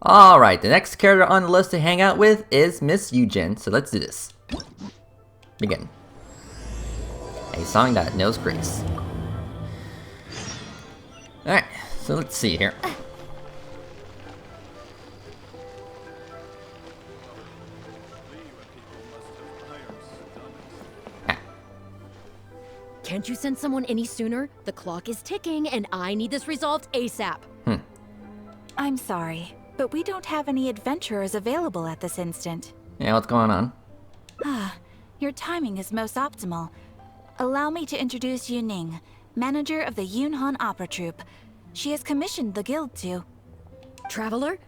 Alright, the next character on the list to hang out with is Miss Yujin, so let's do this. Begin. A song that knows grace. Alright, so let's see here. Can't you send someone any sooner? The clock is ticking and I need this resolved ASAP. I'm sorry, but we don't have any adventurers available at this instant. Yeah, what's going on? Your timing is most optimal. Allow me to introduce Yuning, manager of the Yunhan Opera Troupe. She has commissioned the guild to... Traveler?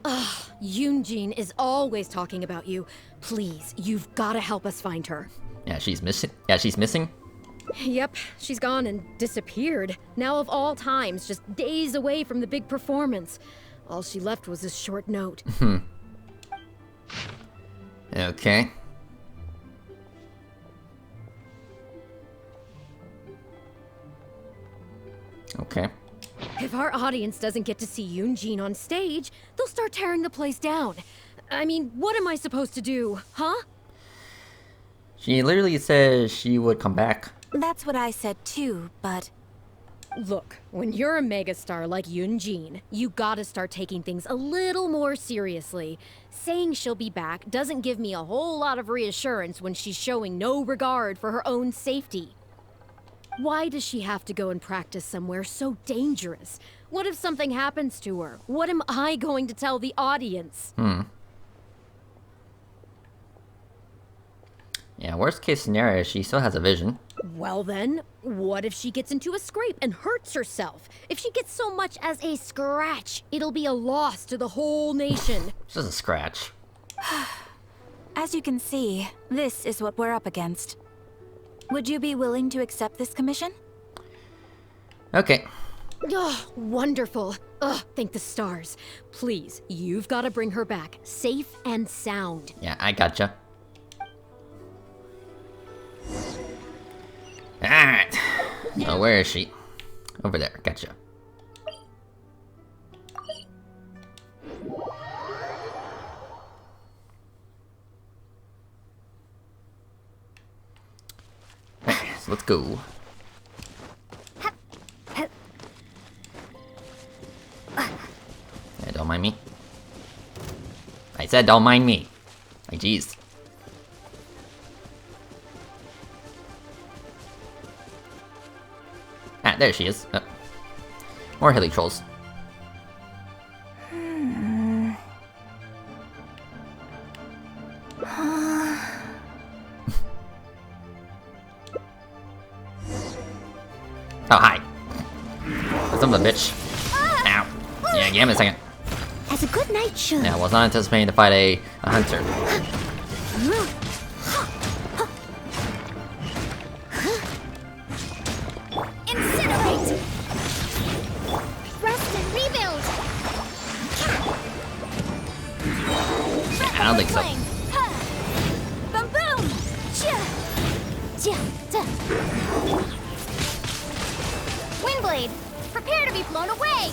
Ugh, Yoonjin is always talking about you. Please, you've gotta help us find her. Yeah, she's missing. Yeah, she's missing. Yep, she's gone and disappeared. Now of all times, just days away from the big performance. All she left was a short note. Okay. Okay. If our audience doesn't get to see Yoonjin on stage, they'll start tearing the place down. I mean, what am I supposed to do, huh? She literally says she would come back. That's what I said too, but... Look, when you're a megastar like Yoonjin, you gotta start taking things a little more seriously. Saying she'll be back doesn't give me a whole lot of reassurance when she's showing no regard for her own safety. Why does she have to go and practice somewhere so dangerous? What if something happens to her? What am I going to tell the audience? Yeah, worst case scenario, she still has a vision. Well then, what if she gets into a scrape and hurts herself? If she gets so much as a scratch, it'll be a loss to the whole nation. Just a scratch. As you can see, this is what we're up against. Would you be willing to accept this commission? Okay. Oh, wonderful. Ugh, thank the stars. Please, you've got to bring her back, safe and sound. Yeah, I gotcha. Alright. So where is she? Over there, gotcha. Alright, so let's go. Yeah, don't mind me. I said don't mind me. Like, jeez. Ah, there she is. More hilly trolls. Oh, hi. Some of the bitch. Ow. Yeah, give me a second. As a good night should. Yeah, I was not anticipating to fight a hunter. Incinerate! Rest and rebuild! I don't think so. Boom boom! Windblade, prepare to be blown away!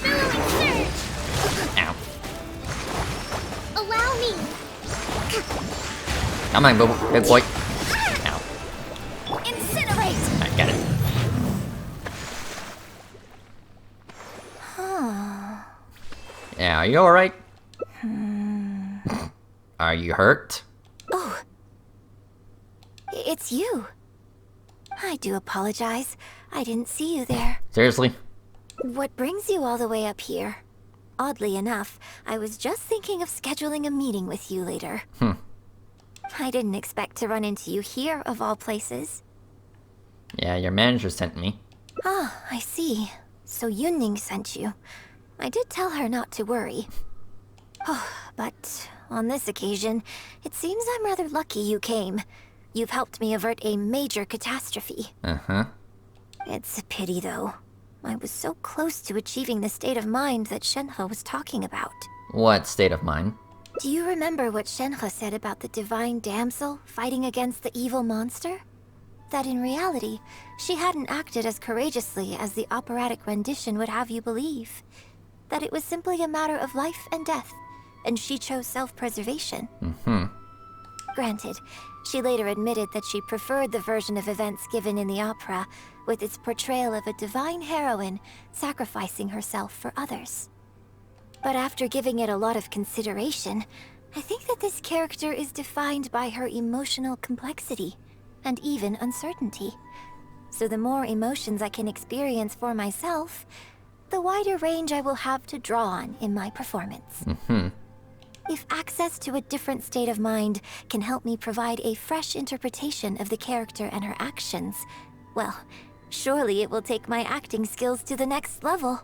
Billowing surge! Ow. Allow me! Come on, big boy. Ow. Incinerate! I got it. Yeah, are you alright? Are you hurt? Oh. It's you. I do apologize. I didn't see you there. Seriously? What brings you all the way up here? Oddly enough, I was just thinking of scheduling a meeting with you later. I didn't expect to run into you here, of all places. Yeah, your manager sent me. Ah, I see. So Yunning sent you. I did tell her not to worry. Oh, but on this occasion, it seems I'm rather lucky you came. You've helped me avert a major catastrophe. Uh-huh. It's a pity, though. I was so close to achieving the state of mind that Shenhe was talking about. What state of mind? Do you remember what Shenhe said about the divine damsel fighting against the evil monster? That in reality, she hadn't acted as courageously as the operatic rendition would have you believe. that it was simply a matter of life and death, and she chose self-preservation. Granted, she later admitted that she preferred the version of events given in the opera, with its portrayal of a divine heroine sacrificing herself for others. But after giving it a lot of consideration, I think that this character is defined by her emotional complexity, and even uncertainty. So the more emotions I can experience for myself, the wider range I will have to draw on in my performance. If access to a different state of mind can help me provide a fresh interpretation of the character and her actions, well, surely it will take my acting skills to the next level.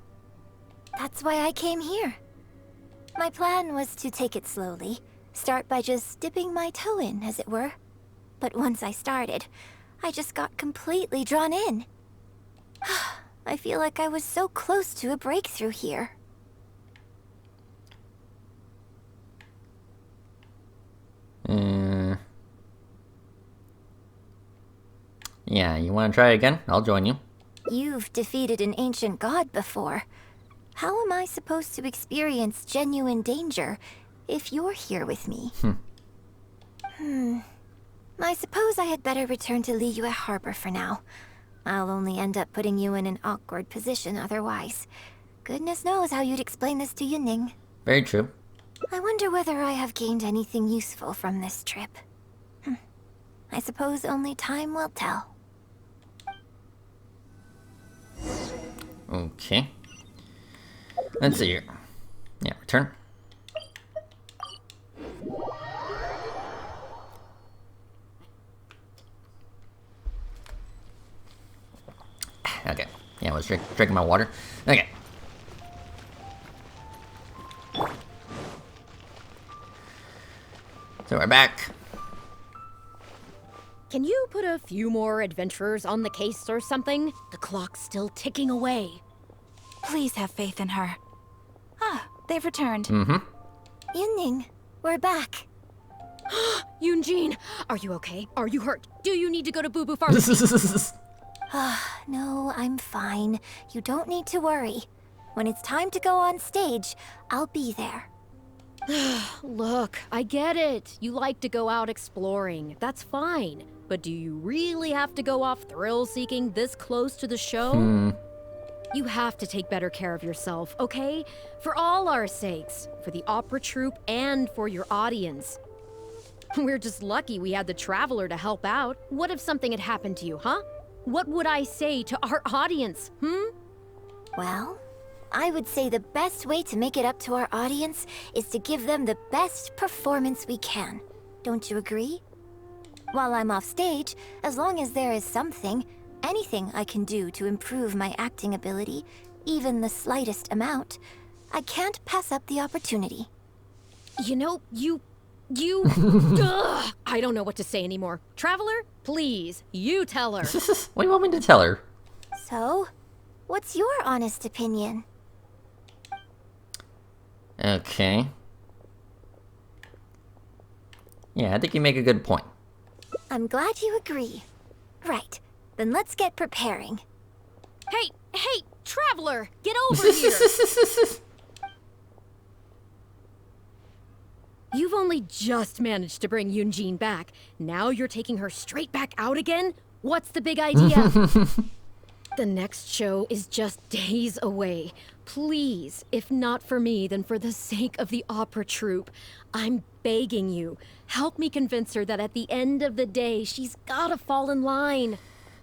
That's why I came here. My plan was to take it slowly, start by just dipping my toe in, as it were. But once I started, I just got completely drawn in. I feel like I was so close to a breakthrough here. Yeah, you want to try again? I'll join you. You've defeated an ancient god before. How am I supposed to experience genuine danger if you're here with me? I suppose I had better return to Liyue Harbor for now. I'll only end up putting you in an awkward position otherwise. Goodness knows how you'd explain this to Yunning. Very true. I wonder whether I have gained anything useful from this trip. I suppose only time will tell. Okay. Let's see here. Yeah, return. Okay. Yeah, I was drinking my water. Okay. So we're back. Can you put a few more adventurers on the case or something? The clock's still ticking away. Please have faith in her. Ah, they've returned. Yunning, we're back. Yunjin, are you okay? Are you hurt? Do you need to go to Boo Boo Pharmacy? No, I'm fine. You don't need to worry. When it's time to go on stage, I'll be there. Look, I get it. You like to go out exploring. That's fine. But do you really have to go off thrill-seeking this close to the show? You have to take better care of yourself, okay? For all our sakes. For the opera troupe and for your audience. We're just lucky we had the Traveler to help out. What if something had happened to you, huh? What would I say to our audience, Well, I would say the best way to make it up to our audience is to give them the best performance we can. Don't you agree? While I'm off stage, as long as there is something, anything I can do to improve my acting ability, even the slightest amount, I can't pass up the opportunity. You know, Ugh, I don't know what to say anymore. Traveler, please, you tell her. What do you want me to tell her? So, what's your honest opinion? Okay. Yeah, I think you make a good point. I'm glad you agree. Right, then let's get preparing. Hey, Traveler, get over here. You've only just managed to bring Yunjin back. Now you're taking her straight back out again? What's the big idea? The next show is just days away. Please, if not for me, then for the sake of the opera troupe, I'm begging you, help me convince her that at the end of the day, she's gotta fall in line.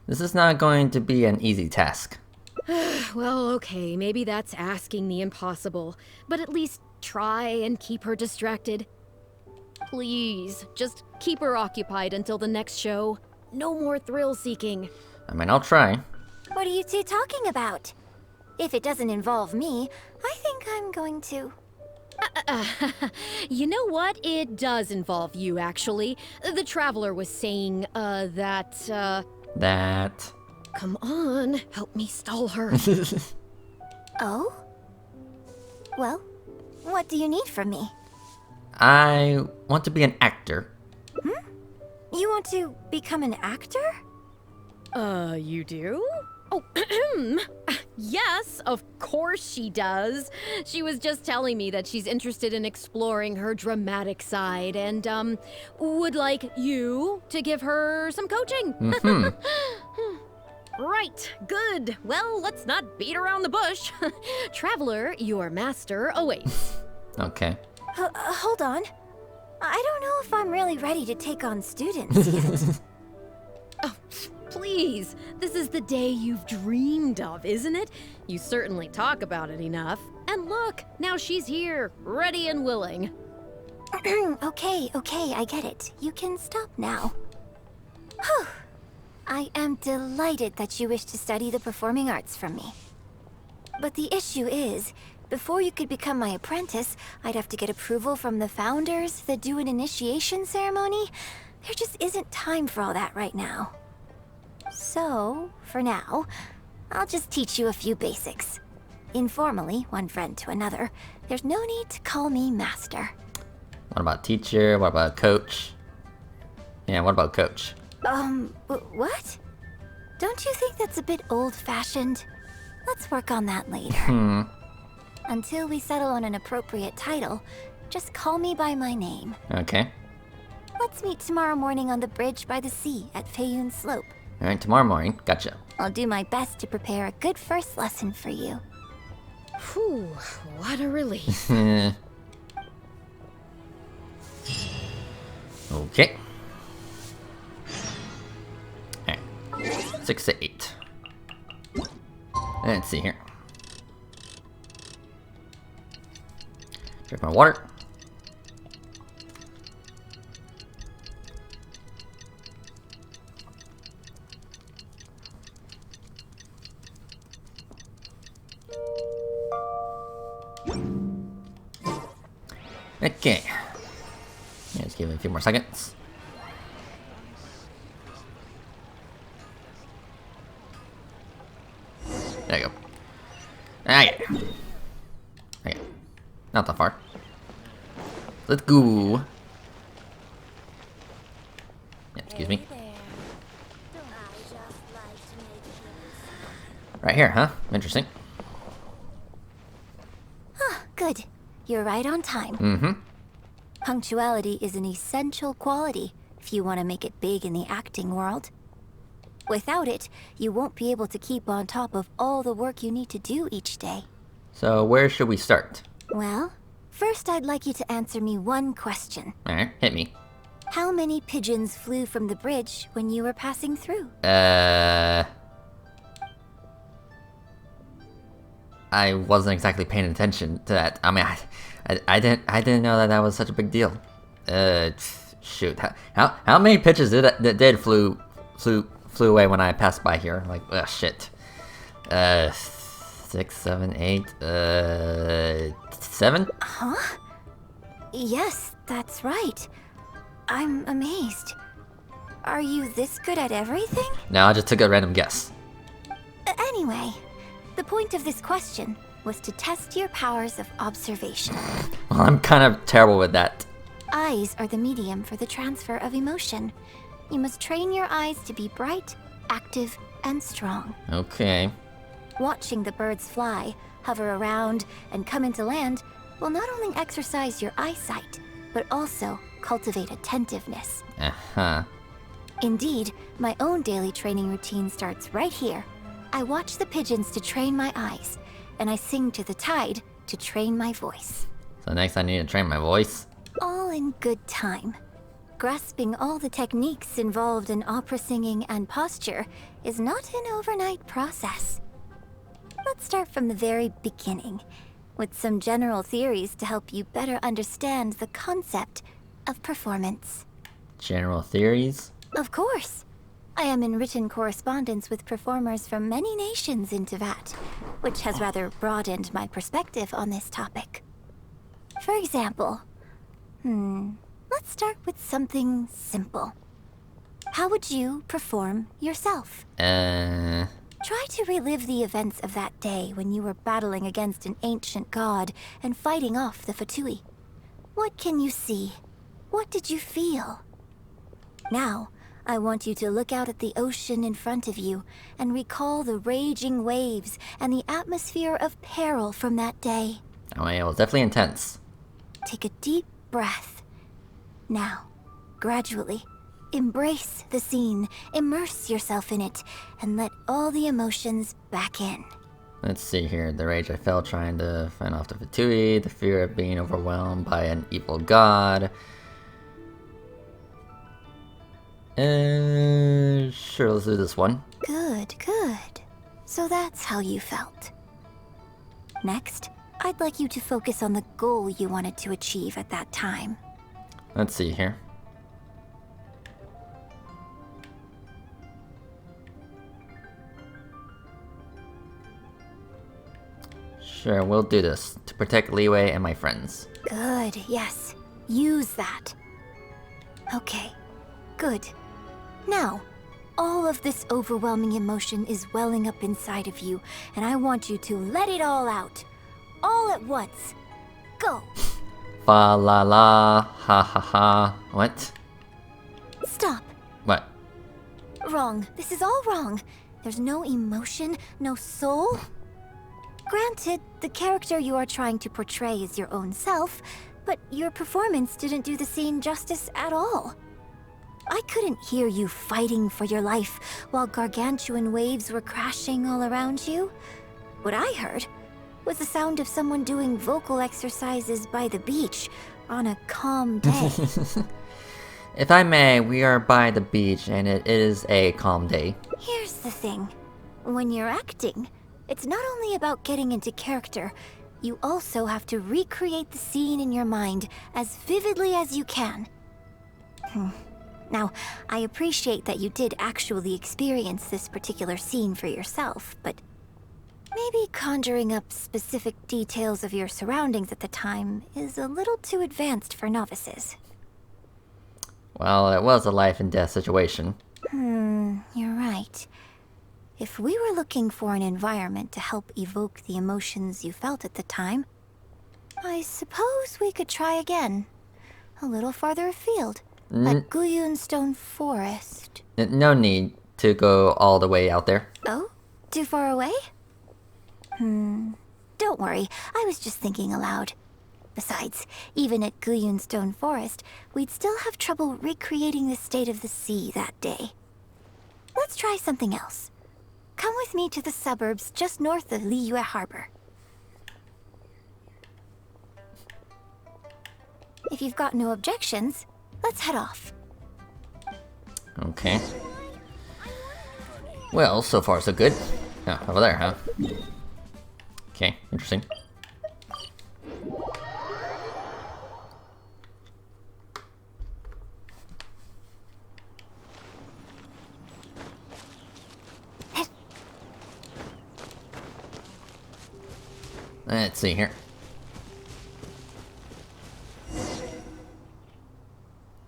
This is not going to be an easy task. Well, okay, maybe that's asking the impossible, but at least try and keep her distracted. Please, just keep her occupied until the next show. No more thrill-seeking. I mean, I'll try. What are you two talking about? If it doesn't involve me, I think I'm going to... You know what? It does involve you, actually. The Traveler was saying, that. Come on, help me stall her. Oh? Well, what do you need from me? I want to be an actor. You want to become an actor? You do? Oh, Yes, of course she does. She was just telling me that she's interested in exploring her dramatic side and, would like you to give her some coaching. Right, good. Well, let's not beat around the bush. Traveler, your master awaits. Okay. Hold on. I don't know if I'm really ready to take on students yet. Oh, please. This is the day you've dreamed of, isn't it? You certainly talk about it enough. And look, now she's here, ready and willing. Okay, I get it. You can stop now. Whew. I am delighted that you wish to study the performing arts from me. But the issue is, before you could become my apprentice, I'd have to get approval from the founders that do an initiation ceremony. There just isn't time for all that right now. So, for now, I'll just teach you a few basics. Informally, one friend to another. There's no need to call me master. What about teacher? What about coach? Yeah, what about coach? What? Don't you think that's a bit old-fashioned? Let's work on that later. Until we settle on an appropriate title, just call me by my name. Okay. Let's meet tomorrow morning on the bridge by the sea at Feiyun Slope. Alright, tomorrow morning. Gotcha. I'll do my best to prepare a good first lesson for you. Whew, what a relief. Okay. Alright. 6 to 8. Let's see here. Drink my water. Okay. Let's give it a few more seconds. There you go. Okay. Okay. Not that far. Let's go. Yeah, excuse me. Right here, huh? Interesting. Good. You're right on time. Punctuality is an essential quality if you want to make it big in the acting world. Without it, you won't be able to keep on top of all the work you need to do each day. So where should we start? Well, first I'd like you to answer me one question. Alright, hit me. How many pigeons flew from the bridge when you were passing through? I wasn't exactly paying attention to that. I mean, I didn't know that was such a big deal. Shoot. How many pitches did flew away when I passed by here? Like, shit. 6, 7, 8, 7? Huh? Yes, that's right. I'm amazed. Are you this good at everything? No, I just took a random guess. Anyway, the point of this question was to test your powers of observation. Well, I'm kind of terrible with that. Eyes are the medium for the transfer of emotion. You must train your eyes to be bright, active, and strong. Okay. Watching the birds fly, hover around, and come into land will not only exercise your eyesight, but also cultivate attentiveness. Uh-huh. Indeed, my own daily training routine starts right here. I watch the pigeons to train my eyes, and I sing to the tide to train my voice. So next I need to train my voice. All in good time. Grasping all the techniques involved in opera singing and posture is not an overnight process. Let's start from the very beginning, with some general theories to help you better understand the concept of performance. General theories? Of course. I am in written correspondence with performers from many nations in Teyvat, which has rather broadened my perspective on this topic. For example, let's start with something simple. How would you perform yourself? Try to relive the events of that day when you were battling against an ancient god and fighting off the Fatui. What can you see? What did you feel? Now, I want you to look out at the ocean in front of you and recall the raging waves and the atmosphere of peril from that day. Oh, yeah, it was definitely intense. Take a deep breath. Now, gradually, embrace the scene, immerse yourself in it, and let all the emotions back in. Let's see here. The rage I felt trying to fend off the Fatui, the fear of being overwhelmed by an evil god. Sure, let's do this one. Good, good. So that's how you felt. Next, I'd like you to focus on the goal you wanted to achieve at that time. Let's see here. Sure, we'll do this to protect Leeway and my friends. Good, yes. Use that. Okay, good. Now, all of this overwhelming emotion is welling up inside of you, and I want you to let it all out. All at once. Go! Fa la la, ha ha ha. What? Stop. What? Wrong. This is all wrong. There's no emotion, no soul. Granted, the character you are trying to portray is your own self, but your performance didn't do the scene justice at all. I couldn't hear you fighting for your life while gargantuan waves were crashing all around you. What I heard was the sound of someone doing vocal exercises by the beach on a calm day. If I may, we are by the beach and it is a calm day. Here's the thing. When you're acting, it's not only about getting into character, you also have to recreate the scene in your mind as vividly as you can. Now, I appreciate that you did actually experience this particular scene for yourself, but maybe conjuring up specific details of your surroundings at the time is a little too advanced for novices. Well, it was a life and death situation. You're right. If we were looking for an environment to help evoke the emotions you felt at the time, I suppose we could try again. A little farther afield, at Guyunstone Forest. No need to go all the way out there. Oh? Too far away? Don't worry, I was just thinking aloud. Besides, even at Guyunstone Forest, we'd still have trouble recreating the state of the sea that day. Let's try something else. Come with me to the suburbs just north of Liyue Harbor. If you've got no objections, let's head off. Okay. Well, so far so good. Oh, over there, huh? Okay, interesting. Let's see here.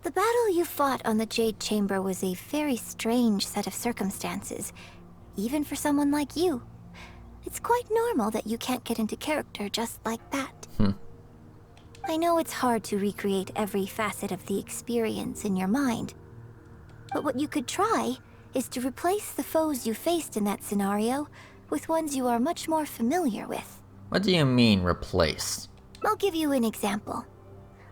The battle you fought on the Jade Chamber was a very strange set of circumstances, even for someone like you. It's quite normal that you can't get into character just like that. I know it's hard to recreate every facet of the experience in your mind, but what you could try is to replace the foes you faced in that scenario with ones you are much more familiar with. What do you mean, replace? I'll give you an example.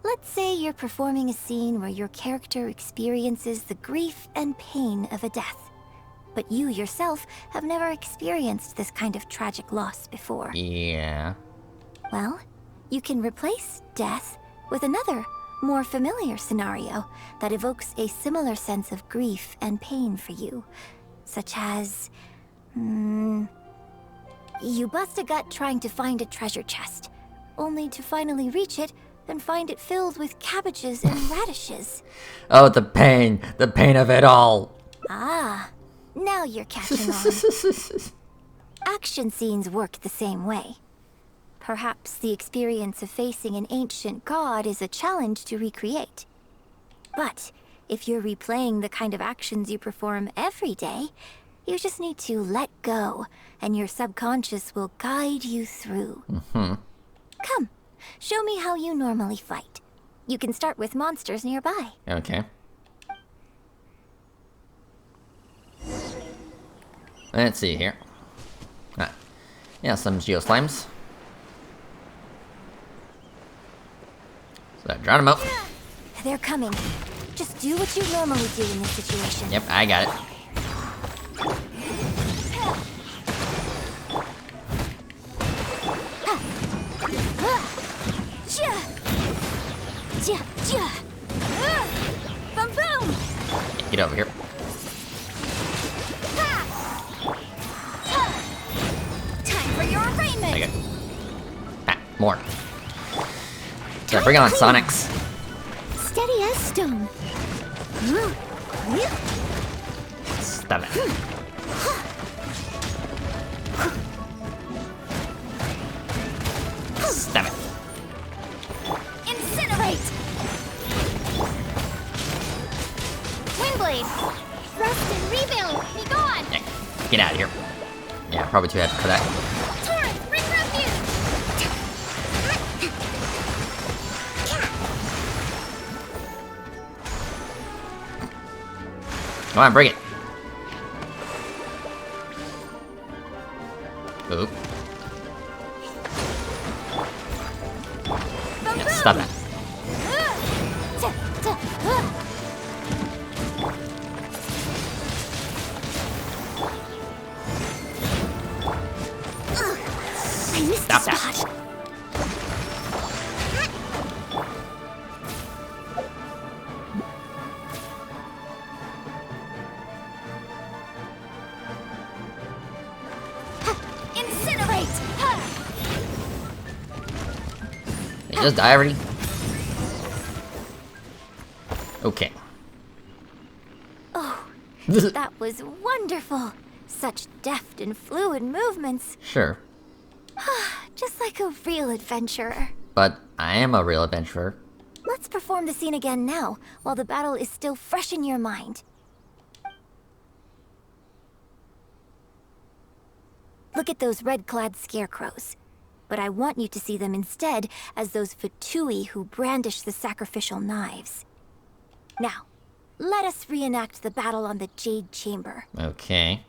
Let's say you're performing a scene where your character experiences the grief and pain of a death, but you yourself have never experienced this kind of tragic loss before. Yeah. Well, you can replace death with another, more familiar scenario that evokes a similar sense of grief and pain for you, such as... you bust a gut trying to find a treasure chest, only to finally reach it and find it filled with cabbages and radishes. Oh, the pain of it all. Ah, now you're catching on. Action scenes work the same way. Perhaps the experience of facing an ancient god is a challenge to recreate. But if you're replaying the kind of actions you perform every day, you just need to let go, and your subconscious will guide you through. Come, show me how you normally fight. You can start with monsters nearby. Okay. Let's see here. Yeah, some Geo Slimes. So, drown them out. They're coming. Just do what you normally do in this situation. Yep, I got it. Boom, boom! Get over here. Time for your arraignment! There you go. More. So, bring on Sonics. Steady as stone. Stop it. Stop it. Incinerate! Windblade! Rest and rebuild! Be gone! Yeah, get out of here. Yeah, probably too heavy for that. Torrent, bring refuge! Come on, bring it. Oop. Yeah, stop that. I missed Stop a that. spot. Incinerate! Did you just die already? Okay. Oh, that was wonderful. Such deft and fluid movements. Sure. Just like a real adventurer. But I am a real adventurer. Let's perform the scene again now, while the battle is still fresh in your mind. Look at those red-clad scarecrows. But I want you to see them instead as those Fatui who brandish the sacrificial knives. Now, let us reenact the battle on the Jade Chamber. Okay.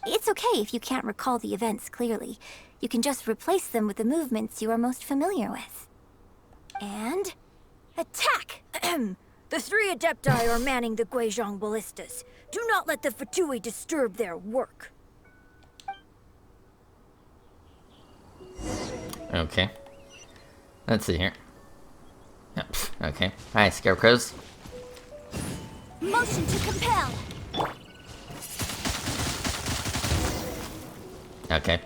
It's okay if you can't recall the events clearly. You can just replace them with the movements you are most familiar with. And... attack! The three Adepti are manning the Guizhong ballistas. Do not let the Fatui disturb their work. Okay. Let's see here. Yep. Okay. Hi, scarecrows. Motion to compel! Okay.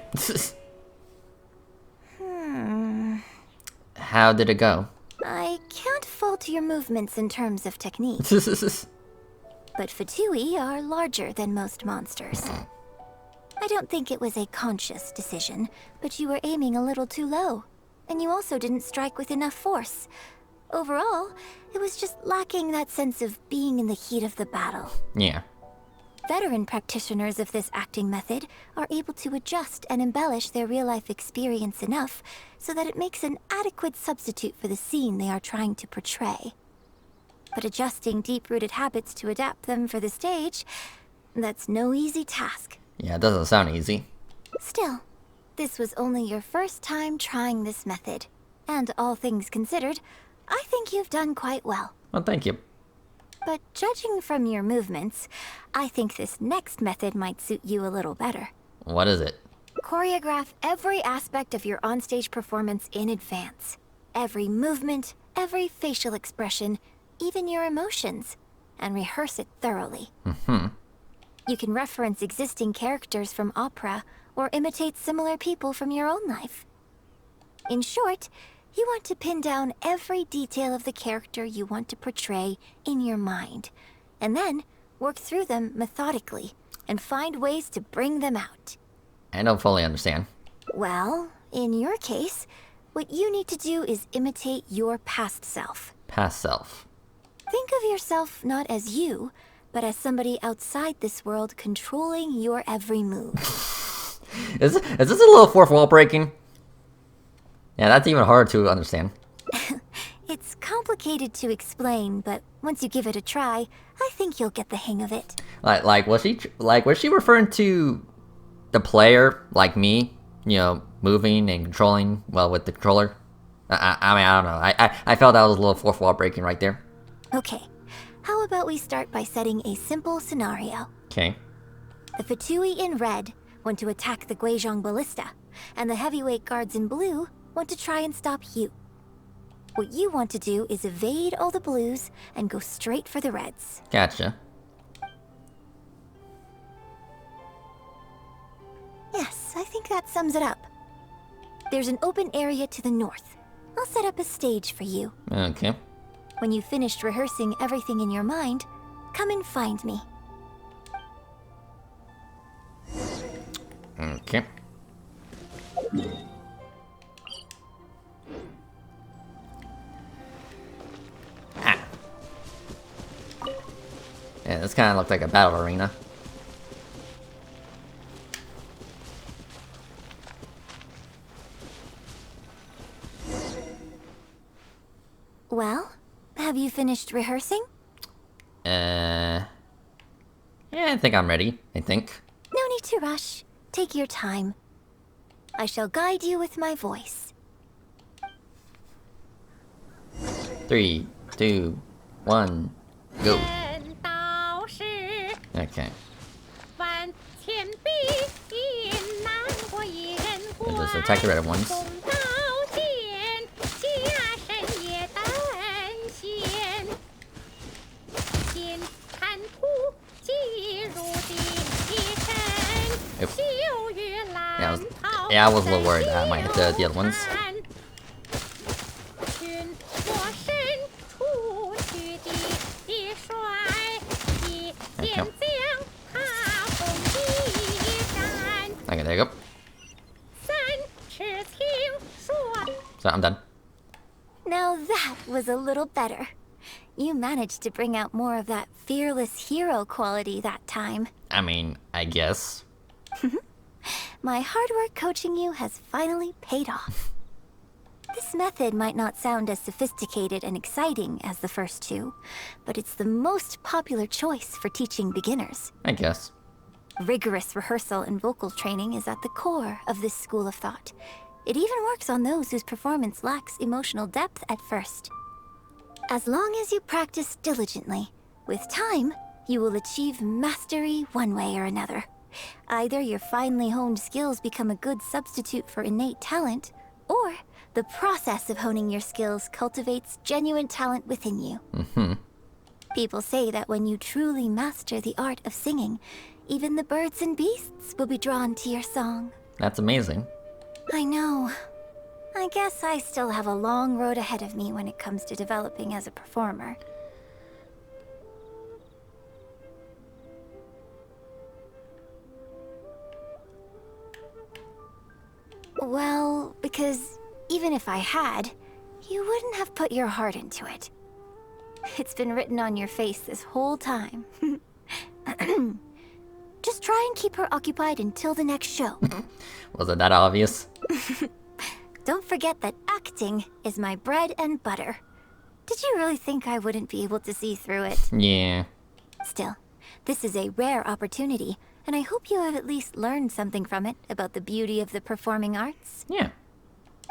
How did it go? I can't fault your movements in terms of technique, but Fatui are larger than most monsters. I don't think it was a conscious decision, but you were aiming a little too low. And you also didn't strike with enough force. Overall, it was just lacking that sense of being in the heat of the battle. Yeah. Veteran practitioners of this acting method are able to adjust and embellish their real-life experience enough so that it makes an adequate substitute for the scene they are trying to portray. But adjusting deep-rooted habits to adapt them for the stage, that's no easy task. Yeah, it doesn't sound easy. Still, this was only your first time trying this method. And all things considered, I think you've done quite well. Well, thank you. But judging from your movements, I think this next method might suit you a little better. What is it? Choreograph every aspect of your onstage performance in advance. Every movement, every facial expression, even your emotions. And rehearse it thoroughly. You can reference existing characters from opera or imitate similar people from your own life. In short, you want to pin down every detail of the character you want to portray in your mind, and then work through them methodically and find ways to bring them out. I don't fully understand. Well, in your case, what you need to do is imitate your past self. Past self. Think of yourself not as you, but as somebody outside this world controlling your every move. Is this a little fourth wall breaking? Yeah, that's even harder to understand. It's complicated to explain, but once you give it a try, I think you'll get the hang of it. Was she referring to the player, like me, moving and controlling well with the controller. I mean, I don't know. I felt that was a little fourth wall breaking right there. Okay, how about we start by setting a simple scenario? Okay. The Fatui in red want to attack the Guizhong Ballista, and the heavyweight guards in blue want to try and stop you. What you want to do is evade all the blues and go straight for the reds. Gotcha. Yes, I think that sums it up. There's an open area to the north. I'll set up a stage for you. Okay. When you've finished rehearsing everything in your mind, come and find me. Okay. Ah. Yeah, this kind of looked like a battle arena. Well, have you finished rehearsing? Yeah, I think I'm ready. I think. No need to rush. Take your time. I shall guide you with my voice. 3, 2, 1, go. Okay. We'll just attack the red ones. Oops. Yeah, I was a little worried that I might hit the other ones. Okay, there you go. So I'm done. Now that was a little better. You managed to bring out more of that fearless hero quality that time. I mean, I guess. My hard work coaching you has finally paid off. This method might not sound as sophisticated and exciting as the first two, but it's the most popular choice for teaching beginners. I guess. Rigorous rehearsal and vocal training is at the core of this school of thought. It even works on those whose performance lacks emotional depth at first. As long as you practice diligently, with time, you will achieve mastery one way or another. Either your finely honed skills become a good substitute for innate talent, or the process of honing your skills cultivates genuine talent within you. People say that when you truly master the art of singing, even the birds and beasts will be drawn to your song. That's amazing. I know. I guess I still have a long road ahead of me when it comes to developing as a performer. Well, because even if I had, you wouldn't have put your heart into it. It's been written on your face this whole time. Just try and keep her occupied until the next show. Was it that obvious? Don't forget that acting is my bread and butter. Did you really think I wouldn't be able to see through it? Yeah. Still, this is a rare opportunity, and I hope you have at least learned something from it about the beauty of the performing arts. Yeah.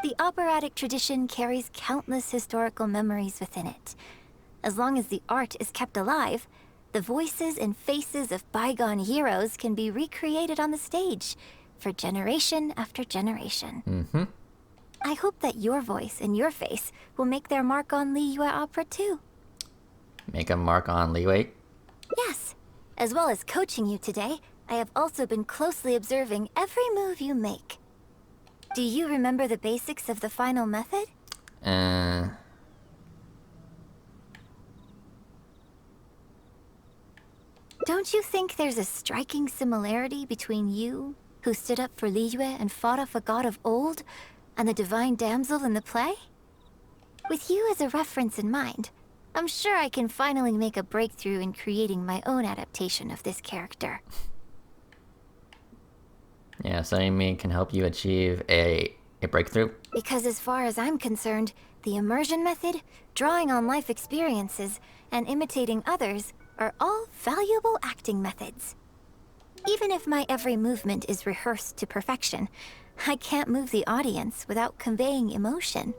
The operatic tradition carries countless historical memories within it. As long as the art is kept alive, the voices and faces of bygone heroes can be recreated on the stage for generation after generation. I hope that your voice and your face will make their mark on Liyue opera too. Make a mark on Leeway. Yes, as well as coaching you today, I have also been closely observing every move you make. Do you remember the basics of the final method? Don't you think there's a striking similarity between you, who stood up for Liyue and fought off a god of old, and the divine damsel in the play? With you as a reference in mind, I'm sure I can finally make a breakthrough in creating my own adaptation of this character. Yeah, studying me can help you achieve a breakthrough. Because as far as I'm concerned, the immersion method, drawing on life experiences, and imitating others are all valuable acting methods. Even if my every movement is rehearsed to perfection, I can't move the audience without conveying emotion.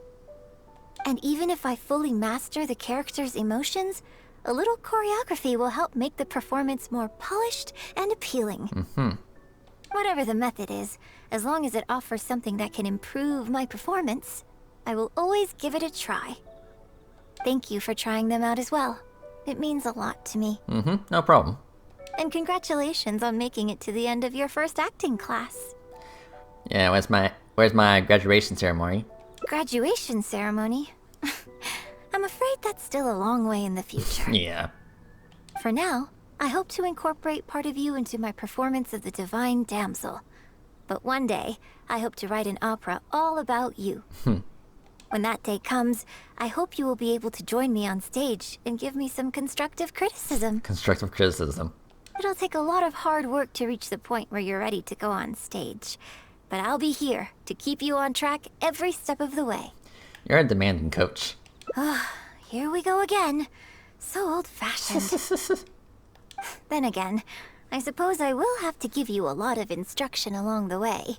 And even if I fully master the character's emotions, a little choreography will help make the performance more polished and appealing. Whatever the method is, as long as it offers something that can improve my performance, I will always give it a try. Thank you for trying them out as well. It means a lot to me. No problem. And congratulations on making it to the end of your first acting class. Yeah, where's my graduation ceremony? Graduation ceremony? I'm afraid that's still a long way in the future. Yeah. For now, I hope to incorporate part of you into my performance of the Divine Damsel. But one day, I hope to write an opera all about you. When that day comes, I hope you will be able to join me on stage and give me some constructive criticism. Constructive criticism. It'll take a lot of hard work to reach the point where you're ready to go on stage. But I'll be here to keep you on track every step of the way. You're a demanding coach. Here we go again. So old-fashioned. Then again, I suppose I will have to give you a lot of instruction along the way.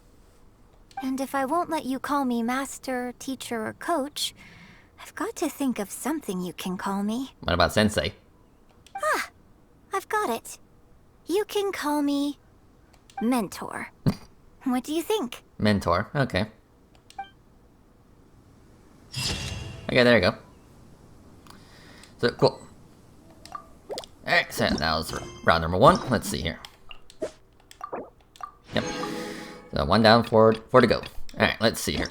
And if I won't let you call me master, teacher, or coach, I've got to think of something you can call me. What about sensei? I've got it. You can call me mentor. What do you think? Mentor. Okay. Okay, there you go. So, cool. Alright, so that was round number 1. Let's see here. Yep. So, 1 down, 4 to go. Alright, let's see here.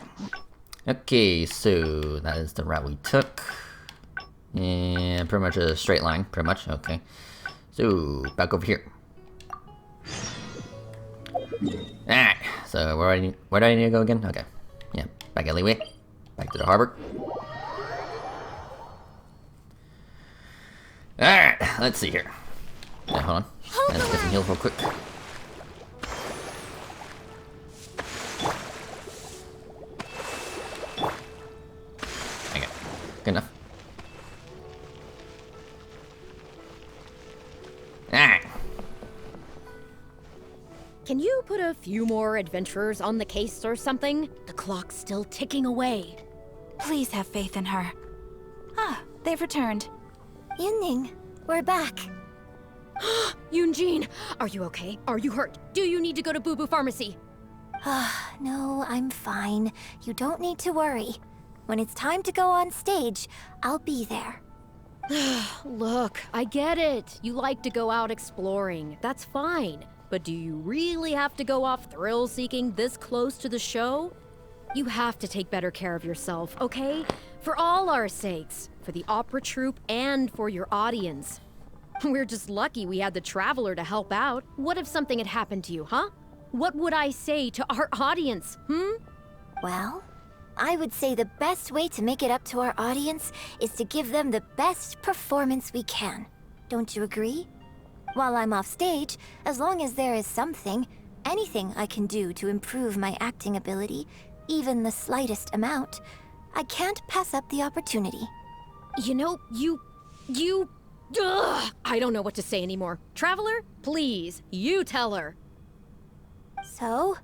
Okay, so that is the route we took. And pretty much a straight line, pretty much. Okay. So, back over here. Alright, so where do I need to go again? Okay. Yeah, back alleyway. Back to the harbor. Alright, let's see here. Yeah, hold on. Let's get some heals real quick. Okay, good enough. Alright. Can you put a few more adventurers on the case or something? The clock's still ticking away. Please have faith in her. Ah, they've returned. Yunning, we're back. Yunjin, are you okay? Are you hurt? Do you need to go to Boo Boo Pharmacy? No, I'm fine. You don't need to worry. When it's time to go on stage, I'll be there. Look, I get it. You like to go out exploring. That's fine. But do you really have to go off thrill-seeking this close to the show? You have to take better care of yourself, okay? For all our sakes. For the opera troupe and for your audience. We're just lucky we had the Traveler to help out. What if something had happened to you, huh? What would I say to our audience, Well, I would say the best way to make it up to our audience is to give them the best performance we can. Don't you agree? While I'm off stage, as long as there is something, anything I can do to improve my acting ability, even the slightest amount, I can't pass up the opportunity. You know, Ugh, I don't know what to say anymore. Traveler, please, you tell her. So,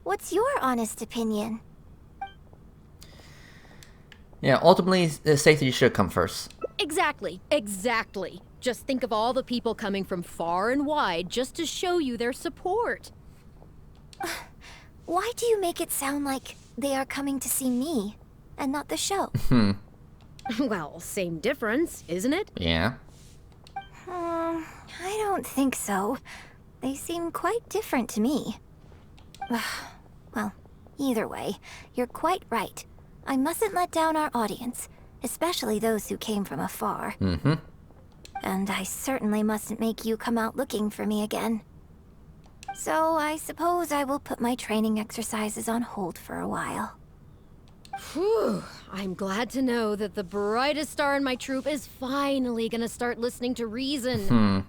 what's your honest opinion? Yeah, ultimately, the safety should come first. Exactly. Just think of all the people coming from far and wide just to show you their support. Why do you make it sound like they are coming to see me and not the show? Well, same difference, isn't it? Yeah. I don't think so. They seem quite different to me. Well, either way, you're quite right. I mustn't let down our audience, especially those who came from afar. And I certainly mustn't make you come out looking for me again. So I suppose I will put my training exercises on hold for a while. Whew, I'm glad to know that the brightest star in my troupe is finally gonna start listening to reason.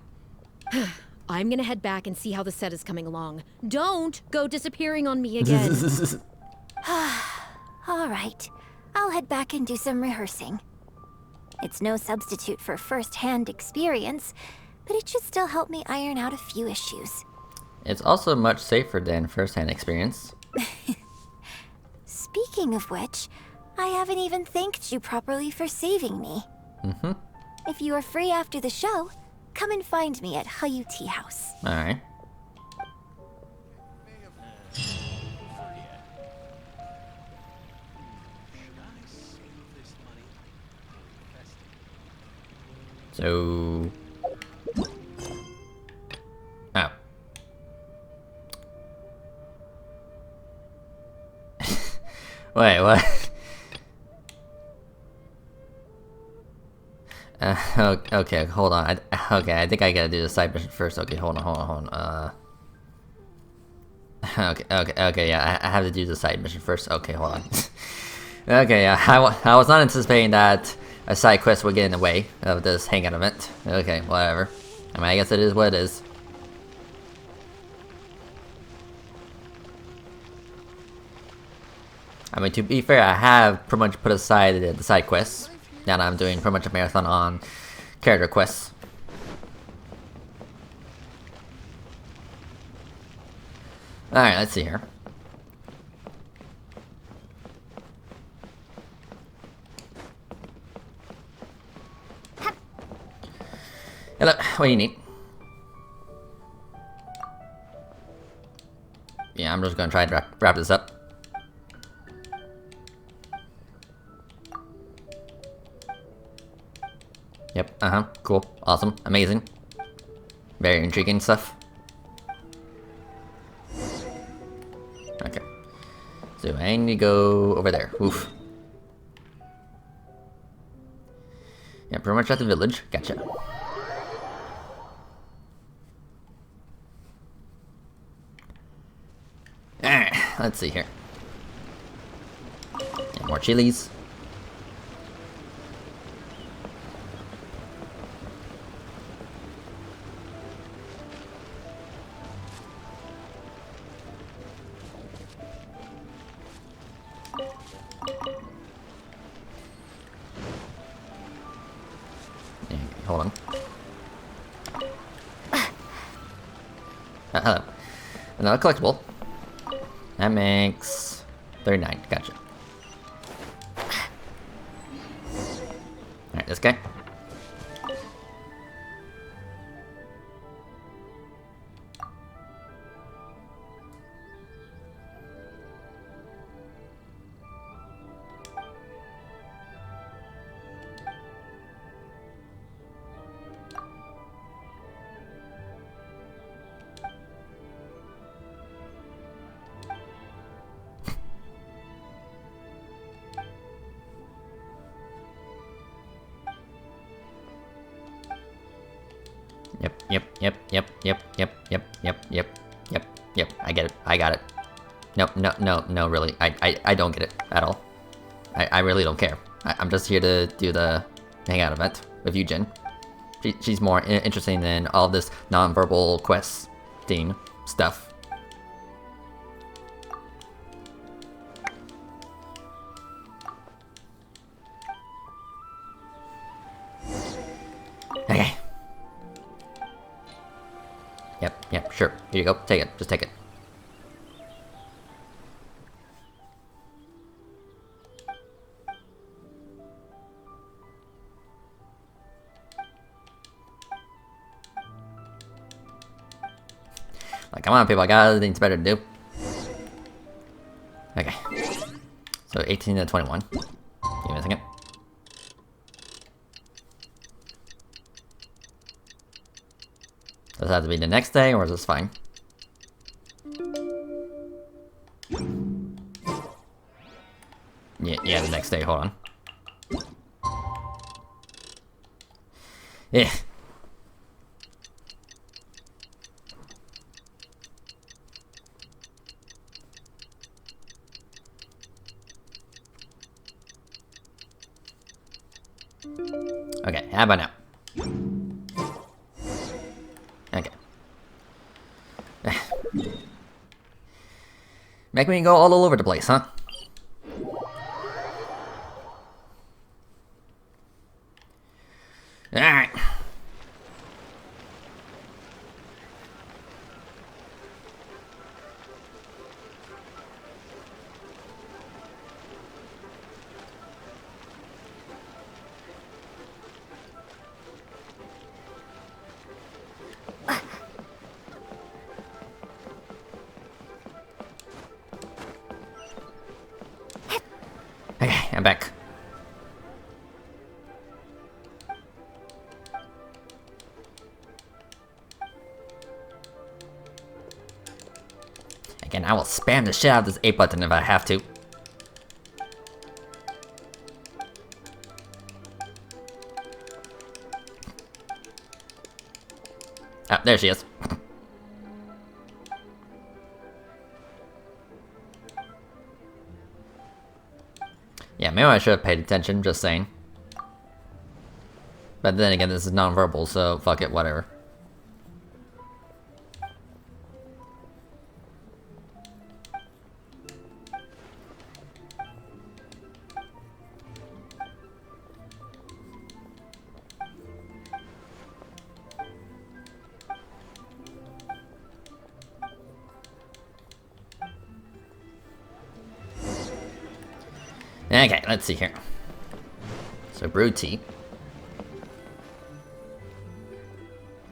I'm gonna head back and see how the set is coming along. Don't go disappearing on me again. All right, I'll head back and do some rehearsing. It's no substitute for first-hand experience, but it should still help me iron out a few issues. It's also much safer than first-hand experience. Speaking of which, I haven't even thanked you properly for saving me. Mm-hmm. If you are free after the show, come and find me at Hayu Tea House. Alright. So... Oh. Wait, what? Okay, hold on. Okay, I think I gotta do the side mission first. Okay, hold on. Okay, yeah, I have to do the side mission first. Okay, hold on. Okay, yeah, I was not anticipating that a side quest would get in the way of this hangout event. Okay, whatever. I mean, I guess it is what it is. I mean, to be fair, I have pretty much put aside the side quests. Now I'm doing pretty much a marathon on character quests. Alright, let's see here. Hello, what do you need? Yeah, I'm just gonna try to wrap this up. Yep, cool, awesome, amazing. Very intriguing stuff. Okay. So I need to go over there. Oof. Yeah, pretty much at the village. Gotcha. Alright, let's see here. Yeah, more chilies. Yeah, hold on. Hello. Another collectible. That makes 39. Gotcha. Alright, this guy. Yep. I get it. I got it. No, really. I don't get it at all. I really don't care. I'm just here to do the hangout event with you, Jin. She's more interesting than all this non-verbal questing stuff. Okay. Yep, sure. Here you go. Take it. Just take it. Like, come on, people. I got other things better to do. Okay. So, 18 to 21. Give me a second. Does it have to be the next day, or is this fine? Yeah, the next day, hold on. Yeah. Okay, how about now? Okay. Make me go all over the place, huh? Alright. I'm back. Again, I will spam the shit out of this A button if I have to. Ah, there she is. Yeah, maybe I should have paid attention, just saying. But then again, this is non-verbal, so fuck it, whatever. Okay, let's see here. So, brew tea.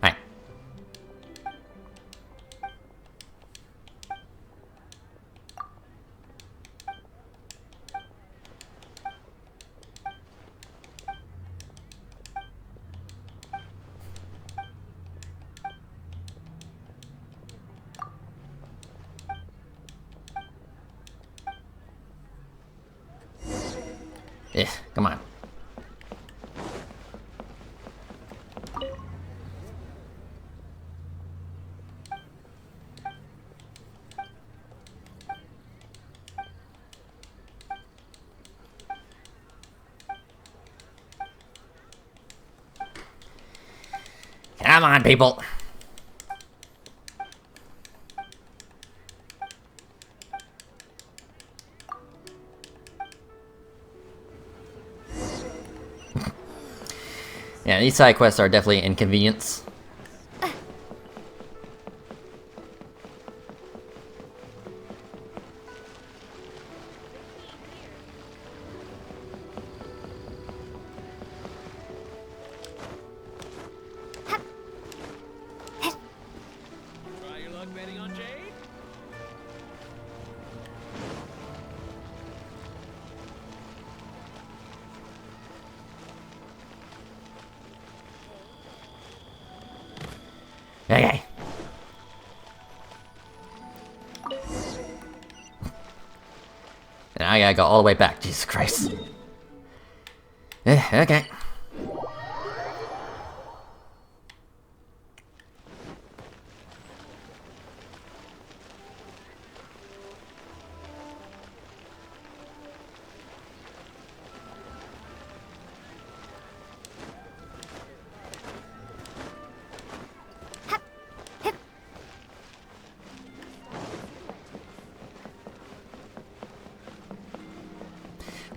Hi. Come on. Come on, people. Yeah, these side quests are definitely an inconvenience. Try your luck betting on Jade? Okay. And I gotta go all the way back, Jesus Christ. Okay.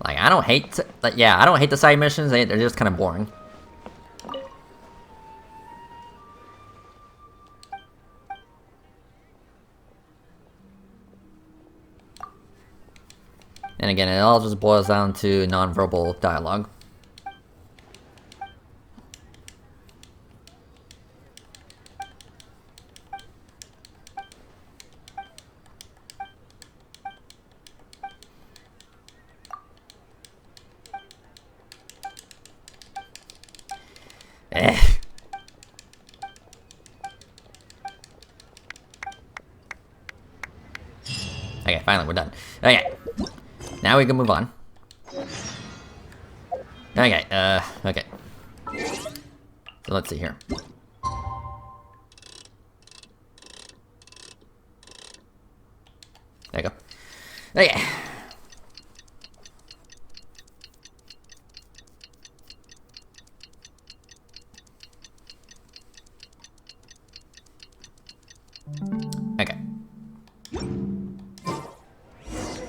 Like, I don't hate, yeah, I don't hate the side missions, they're just kind of boring. And again, it all just boils down to non-verbal dialogue. Okay, finally we're done. Okay. Now we can move on. Okay, okay. So let's see here. There you go. Okay. Okay.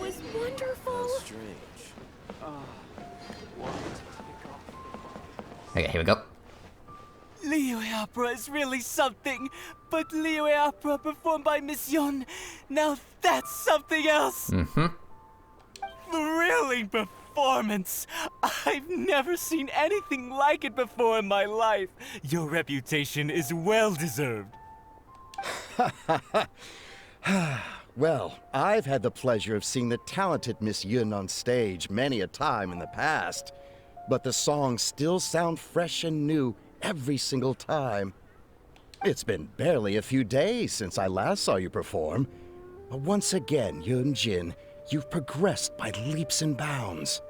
Was wonderful. Strange. What? Okay, here we go. Liyue opera is really something, but Liyue opera performed by Miss Yun, now that's something else. Mm-hmm. Thrilling performance. I've never seen anything like it before in my life. Your reputation is well deserved. Well, I've had the pleasure of seeing the talented Miss Yun on stage many a time in the past, but the songs still sound fresh and new every single time. It's been barely a few days since I last saw you perform, but once again, Yun Jin, you've progressed by leaps and bounds.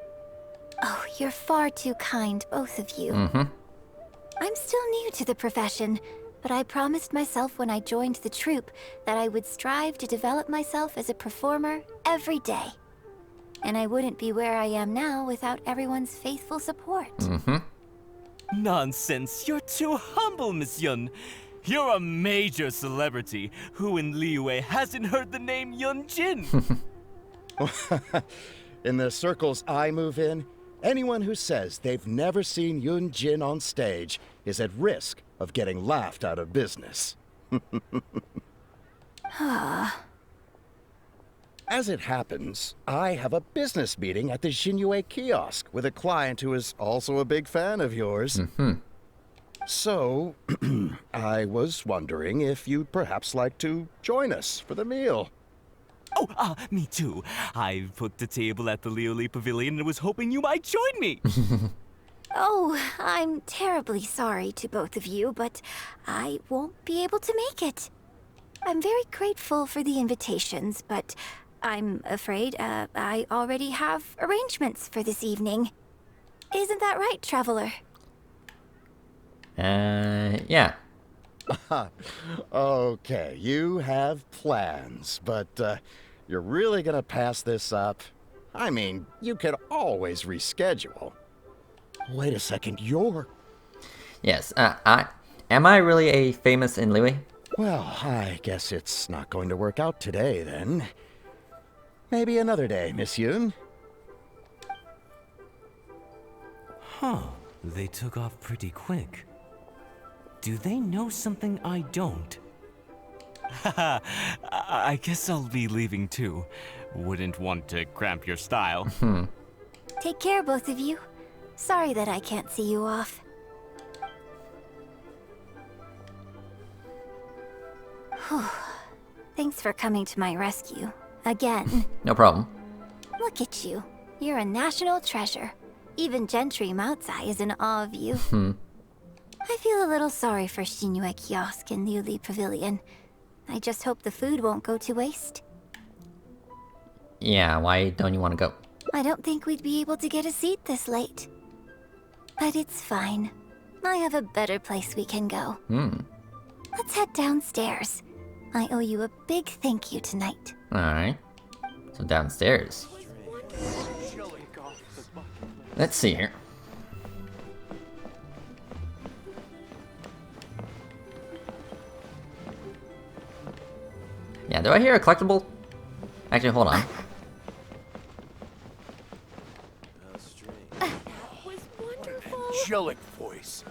Oh, you're far too kind, both of you. I'm still new to the profession, but I promised myself when I joined the troupe that I would strive to develop myself as a performer every day. And I wouldn't be where I am now without everyone's faithful support. Nonsense, you're too humble, Miss Yun. You're a major celebrity. Who in Liyue hasn't heard the name Yun Jin? In the circles I move in, anyone who says they've never seen Yun Jin on stage is at risk of getting laughed out of business. As it happens, I have a business meeting at the Xinyue kiosk with a client who is also a big fan of yours. So, I was wondering if you'd perhaps like to join us for the meal. Oh, me too. I booked a table at the Lioli Pavilion and was hoping you might join me. Oh, I'm terribly sorry to both of you, but I won't be able to make it. I'm very grateful for the invitations, but I'm afraid I already have arrangements for this evening. Isn't that right, Traveler? Yeah. Okay, you have plans, but you're really gonna pass this up? I mean, you could always reschedule. Wait a second, you're... Yes, am I really a famous in Liyue? Well, I guess it's not going to work out today, then. Maybe another day, Miss Yun. Huh, they took off pretty quick. Do they know something I don't? Haha, I guess I'll be leaving too. Wouldn't want to cramp your style. Take care, both of you. Sorry that I can't see you off. Whew. Thanks for coming to my rescue. Again. No problem. Look at you. You're a national treasure. Even Gentry Moutsai is in awe of you. I feel a little sorry for Xinyue Kiosk and Liuli Pavilion. I just hope the food won't go to waste. Yeah, why don't you want to go? I don't think we'd be able to get a seat this late. But it's fine. I have a better place we can go. Let's head downstairs. I owe you a big thank you tonight. Alright. So downstairs. Let's see here. Yeah, do I hear a collectible? Actually, hold on. Was wonderful. Angelic voice.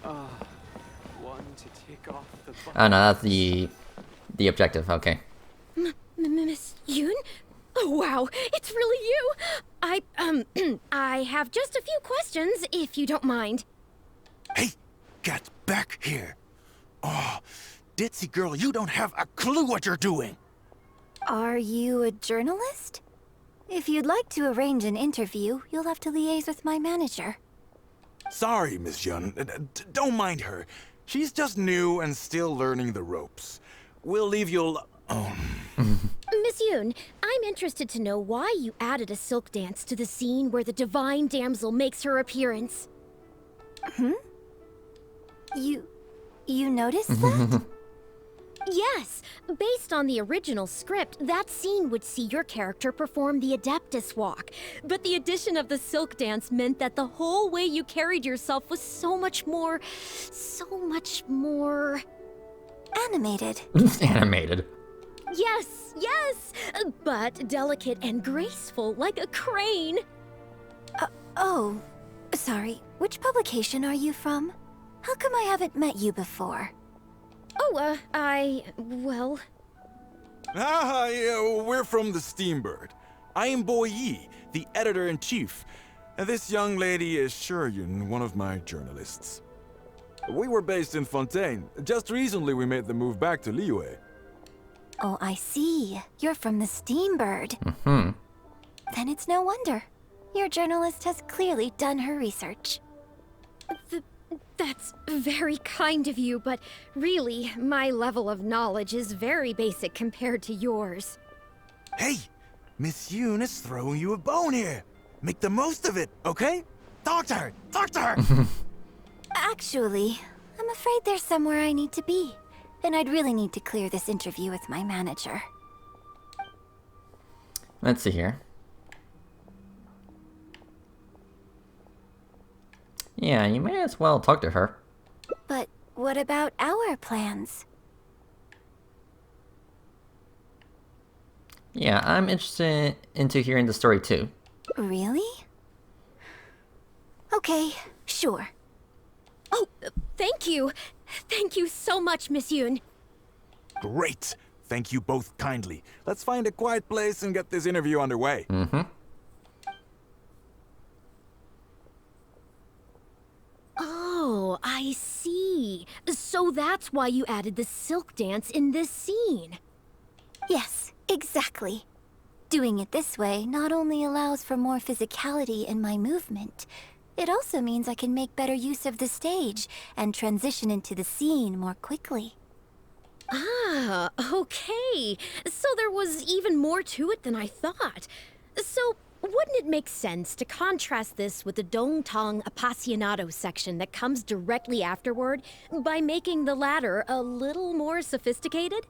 One to take off the Oh no, that's the objective. Okay. Miss Yoon? Oh wow, it's really you. I have just a few questions, if you don't mind. Hey, get back here. Oh, ditzy girl, you don't have a clue what you're doing. Are you a journalist? If you'd like to arrange an interview, you'll have to liaise with my manager. Sorry, Miss Yun. Don't mind her. She's just new and still learning the ropes. We'll leave you Miss Yoon, I'm interested to know why you added a silk dance to the scene where the divine damsel makes her appearance. You noticed that? Yes, based on the original script, that scene would see your character perform the Adeptus Walk. But the addition of the silk dance meant that the whole way you carried yourself was so much more... Animated. Animated. Yes, but delicate and graceful, like a crane. Oh, sorry. Which publication are you from? How come I haven't met you before? Oh, well... yeah, we're from the Steambird. I am Boy Yi, the editor-in-chief. And this young lady is Shuryun, one of my journalists. We were based in Fontaine. Just recently we made the move back to Liyue. Oh, I see. You're from the Steambird. Mm-hmm. Then it's no wonder. Your journalist has clearly done her research. That's very kind of you, but really, my level of knowledge is very basic compared to yours. Hey, Miss Yoon is throwing you a bone here. Make the most of it, okay? Talk to her! Talk to her! Actually, I'm afraid there's somewhere I need to be. And I'd really need to clear this interview with my manager. Let's see here. Yeah, you may as well talk to her. But what about our plans? Yeah, I'm interested into hearing the story too. Really? Okay, sure. Oh, thank you. Thank you so much, Miss Yoon. Great! Thank you both kindly. Let's find a quiet place and get this interview underway. Mm-hmm. Oh, I see. So that's why you added the silk dance in this scene. Yes, exactly. Doing it this way not only allows for more physicality in my movement, it also means I can make better use of the stage and transition into the scene more quickly. Ah, okay. So there was even more to it than I thought. So wouldn't it make sense to contrast this with the Dongtong Apasionado section that comes directly afterward by making the latter a little more sophisticated?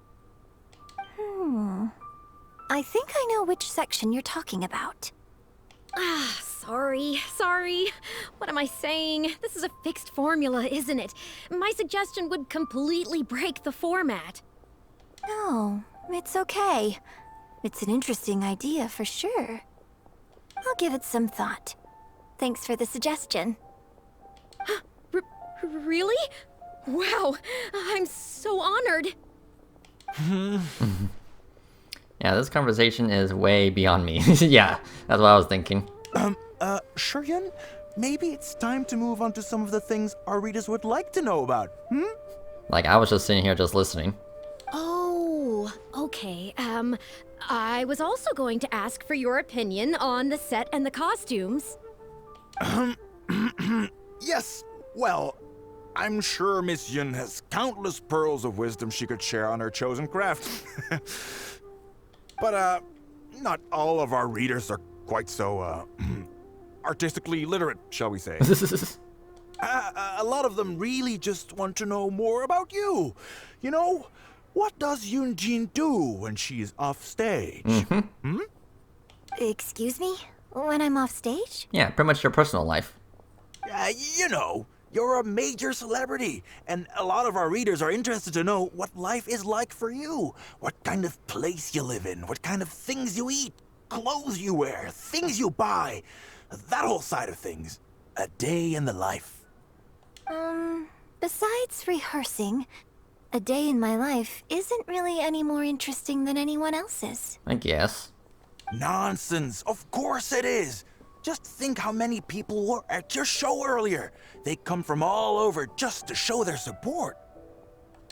I think I know which section you're talking about. Ah, sorry. What am I saying? This is a fixed formula, isn't it? My suggestion would completely break the format. No, it's okay. It's an interesting idea for sure. I'll give it some thought. Thanks for the suggestion. Really? Wow, I'm so honored. Yeah, this conversation is way beyond me. Yeah, that's what I was thinking. Shuryun, maybe it's time to move on to some of the things our readers would like to know about, Like, I was just sitting here just listening. Oh, okay. I was also going to ask for your opinion on the set and the costumes. Yes, well, I'm sure Miss Yun has countless pearls of wisdom she could share on her chosen craft. But, not all of our readers are quite so, artistically literate, shall we say. A lot of them really just want to know more about you. You know, what does Yoonjin do when she is off stage? Excuse me? When I'm off stage? Yeah, pretty much your personal life. You know, you're a major celebrity, and a lot of our readers are interested to know what life is like for you. What kind of place you live in, what kind of things you eat, clothes you wear, things you buy. That whole side of things. A day in the life. Besides rehearsing, a day in my life isn't really any more interesting than anyone else's. I guess. Nonsense. Of course it is. Just think how many people were at your show earlier. They come from all over just to show their support.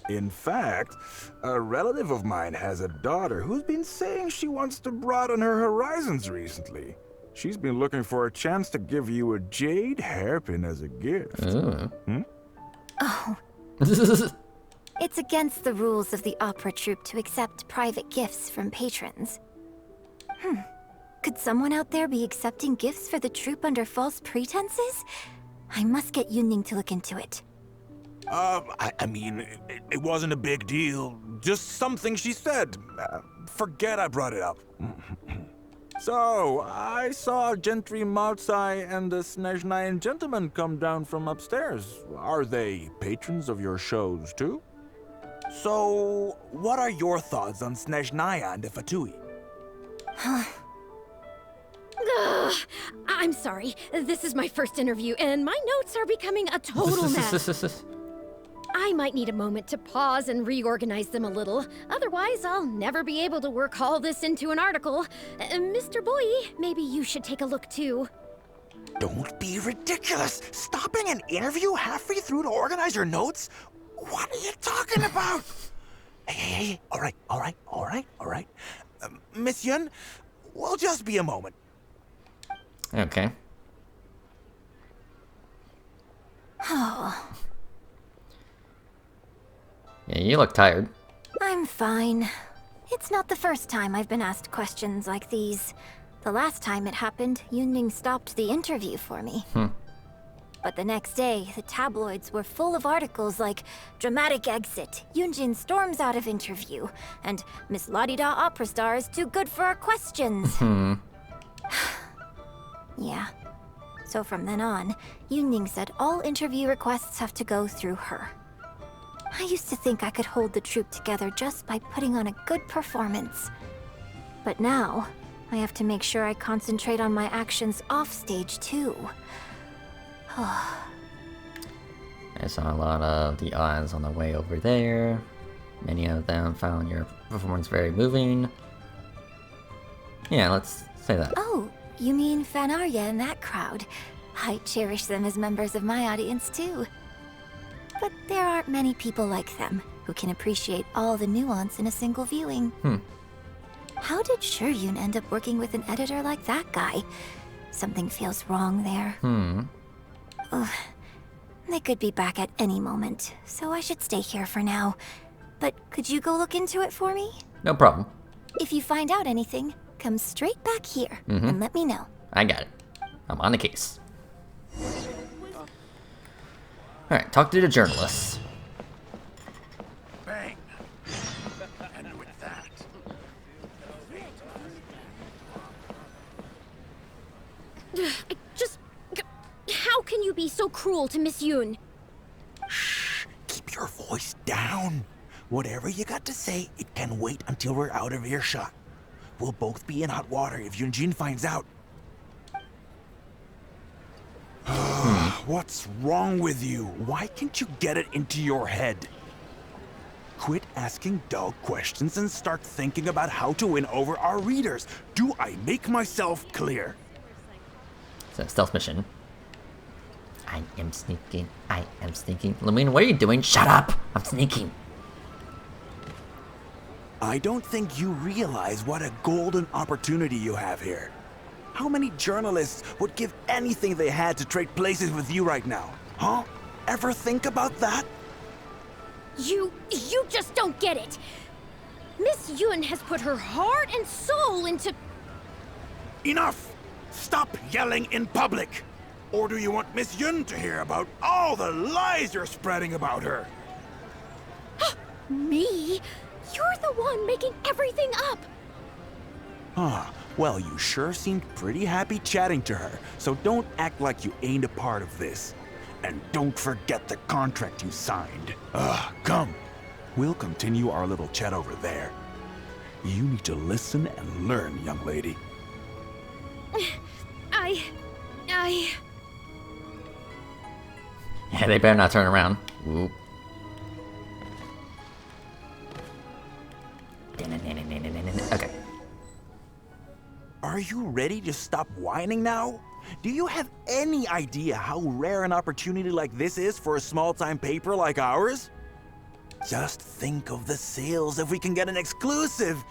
In fact, a relative of mine has a daughter who's been saying she wants to broaden her horizons recently. She's been looking for a chance to give you a jade hairpin as a gift. Oh, it's against the rules of the opera troupe to accept private gifts from patrons. Could someone out there be accepting gifts for the troupe under false pretenses? I must get Yunning to look into it. I mean, it wasn't a big deal. Just something she said. Forget I brought it up. So, I saw Gentry Maotsai and the Snezhnayan gentleman come down from upstairs. Are they patrons of your shows, too? So, what are your thoughts on Snezhnaya and the Fatui? I'm sorry. This is my first interview, and my notes are becoming a total mess. I might need a moment to pause and reorganize them a little. Otherwise, I'll never be able to work all this into an article. Mr. Boy, maybe you should take a look too. Don't be ridiculous! Stopping an interview halfway through to organize your notes? What are you talking about? Hey, all right. Miss Yun, we'll just be a moment. Okay. Oh, Yeah, you look tired. I'm fine. It's not the first time I've been asked questions like these. The last time it happened, Yunning stopped the interview for me. But the next day, the tabloids were full of articles like "Dramatic Exit, Yunjin storms out of interview," and "Miss La-di-da opera star is too good for our questions." Yeah. So from then on, Yunning said all interview requests have to go through her. I used to think I could hold the troupe together just by putting on a good performance. But now, I have to make sure I concentrate on my actions off stage too. I saw a lot of the odds on the way over there. Many of them found your performance very moving. Yeah, let's say that. Oh, you mean Fanarya and that crowd. I cherish them as members of my audience too. But there aren't many people like them who can appreciate all the nuance in a single viewing. How did Shuryun end up working with an editor like that guy? Something feels wrong there. Ugh. They could be back at any moment, so I should stay here for now. But could you go look into it for me? No problem. If you find out anything, come straight back here and let me know. I got it. I'm on the case. Alright, talk to the journalists. Bang! And with that... How can you be so cruel to Miss Yun? Keep your voice down. Whatever you got to say, it can wait until we're out of earshot. We'll both be in hot water if Yunjin finds out. What's wrong with you? Why can't you get it into your head? Quit asking dull questions and start thinking about how to win over our readers. Do I make myself clear? It's a stealth mission. I am sneaking. Lumine, what are you doing? Shut up! I'm sneaking. I don't think you realize what a golden opportunity you have here. How many journalists would give anything they had to trade places with you right now? Huh? Ever think about that? You just don't get it. Miss Yun has put her heart and soul into... Enough! Stop yelling in public! Or do you want Miss Yun to hear about all the lies you're spreading about her? Me? You're the one making everything up. Well, you sure seemed pretty happy chatting to her, so don't act like you ain't a part of this. And don't forget the contract you signed. Come. We'll continue our little chat over there. You need to listen and learn, young lady. Yeah, they better not turn around. Ooh. Okay. Are you ready to stop whining now? Do you have any idea how rare an opportunity like this is for a small-time paper like ours? Just think of the sales if we can get an exclusive.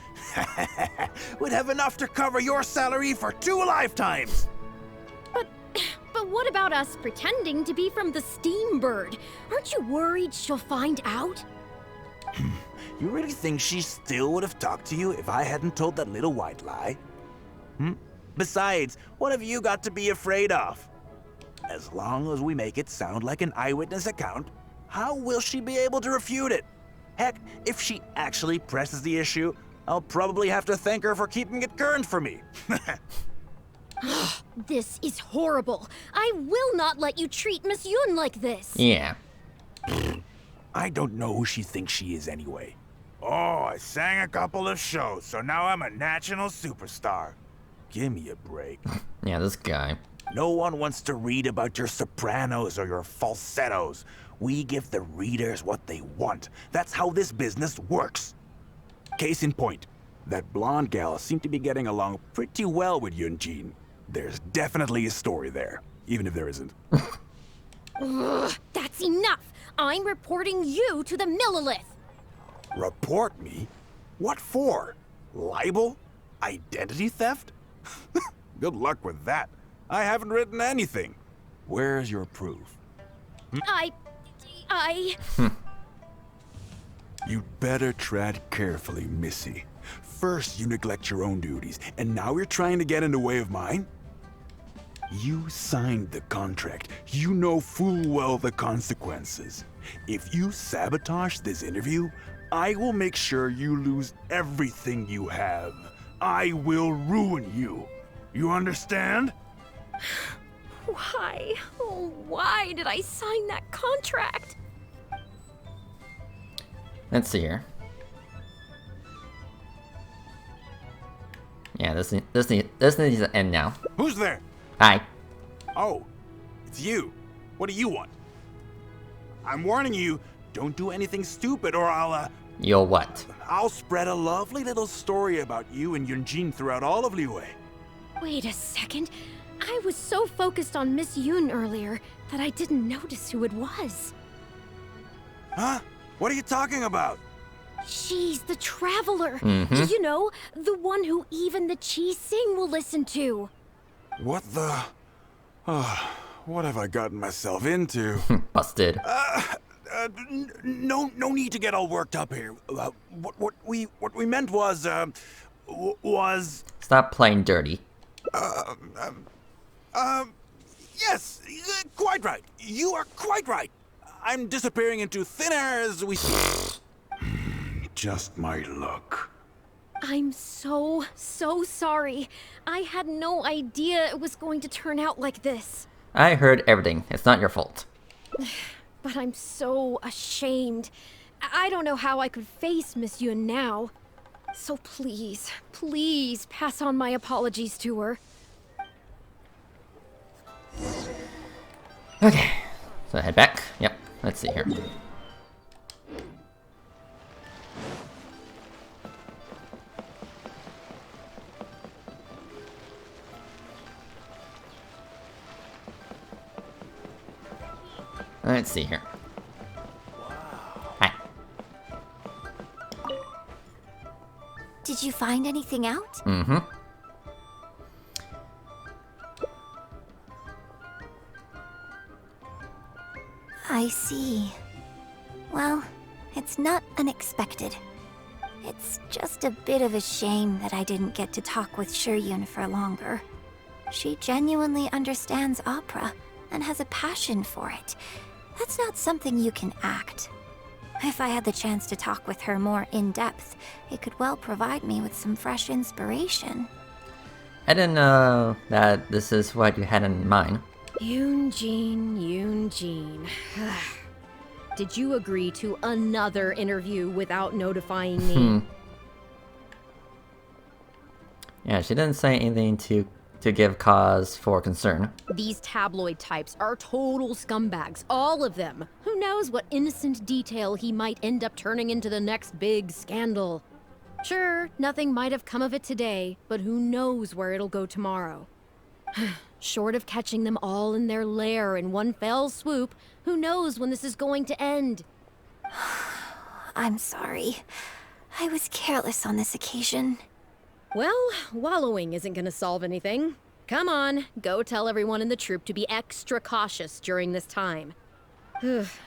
We'd have enough to cover your salary for 2 lifetimes. But what about us pretending to be from the Steambird? Aren't you worried she'll find out? You really think she still would have talked to you if I hadn't told that little white lie? Besides, what have you got to be afraid of? As long as we make it sound like an eyewitness account, how will she be able to refute it? Heck, if she actually presses the issue, I'll probably have to thank her for keeping it current for me. This is horrible. I will not let you treat Miss Yun like this. Yeah. I don't know who she thinks she is anyway. Oh, I sang a couple of shows, so now I'm a national superstar. Give me a break. Yeah, this guy. No one wants to read about your sopranos or your falsettos. We give the readers what they want. That's how this business works. Case in point, that blonde gal seemed to be getting along pretty well with Yunjin. There's definitely a story there, even if there isn't. Ugh, that's enough. I'm reporting you to the Millilith. Report me? What for? Libel? Identity theft? Good luck with that. I haven't written anything. Where's your proof? I... You'd better tread carefully, Missy. First, you neglect your own duties, and now you're trying to get in the way of mine? You signed the contract. You know full well the consequences. If you sabotage this interview, I will make sure you lose everything you have. I will ruin you. You understand? Why? Oh, why did I sign that contract? Let's see here. Yeah, this needs to end now. Who's there? Hi. Oh, it's you. What do you want? I'm warning you, don't do anything stupid or You'll what? I'll spread a lovely little story about you and Yunjin throughout all of Liyue. Wait a second. I was so focused on Miss Yoon earlier that I didn't notice who it was. Huh? What are you talking about? She's the Traveler. Mhm. You know, the one who even the Chi Sing will listen to. What the... what have I gotten myself into? Busted. No need to get all worked up here. What we meant was, Stop playing dirty. yes, quite right. You are quite right. I'm disappearing into thin air as we speak. Just my luck. I'm so sorry. I had no idea it was going to turn out like this. I heard everything. It's not your fault. But I'm so ashamed. I don't know how I could face Miss Yun now. So please, please pass on my apologies to her. Okay. So head back. Yep. Let's see here. Let's see here. Hi. Did you find anything out? Mm-hmm. I see. Well, it's not unexpected. It's just a bit of a shame that I didn't get to talk with Shiryun for longer. She genuinely understands opera and has a passion for it. That's not something you can act. If I had the chance to talk with her more in depth, it could well provide me with some fresh inspiration. I didn't know that this is what you had in mind. Yoonjin. Did you agree to another interview without notifying me? Yeah, she didn't say anything to give cause for concern. These tabloid types are total scumbags, all of them. Who knows what innocent detail he might end up turning into the next big scandal. Sure, nothing might have come of it today, but who knows where it'll go tomorrow. Short of catching them all in their lair in one fell swoop, who knows when this is going to end? I'm sorry. I was careless on this occasion. Well, wallowing isn't gonna solve anything. Come on, go tell everyone in the troupe to be extra cautious during this time.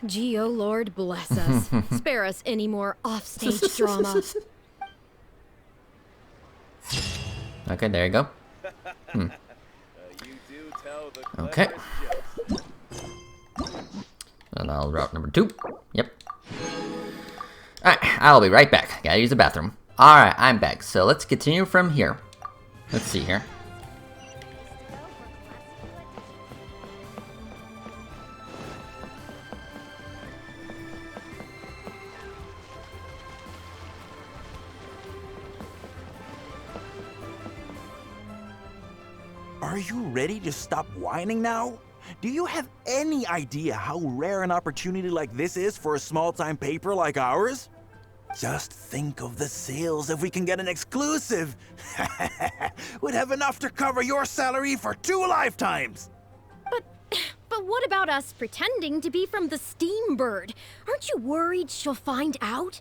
Gee, oh Lord, bless us. Spare us any more offstage drama. Okay, there you go. Okay. And I'll route number 2. Yep. Alright, I'll be right back. Gotta use the bathroom. Alright, I'm back. So let's continue from here. Let's see here. Are you ready to stop whining now? Do you have any idea how rare an opportunity like this is for a small-time paper like ours? Just think of the sales if we can get an exclusive. We'd have enough to cover your salary for 2 lifetimes. But what about us pretending to be from the Steam Bird? Aren't you worried she'll find out?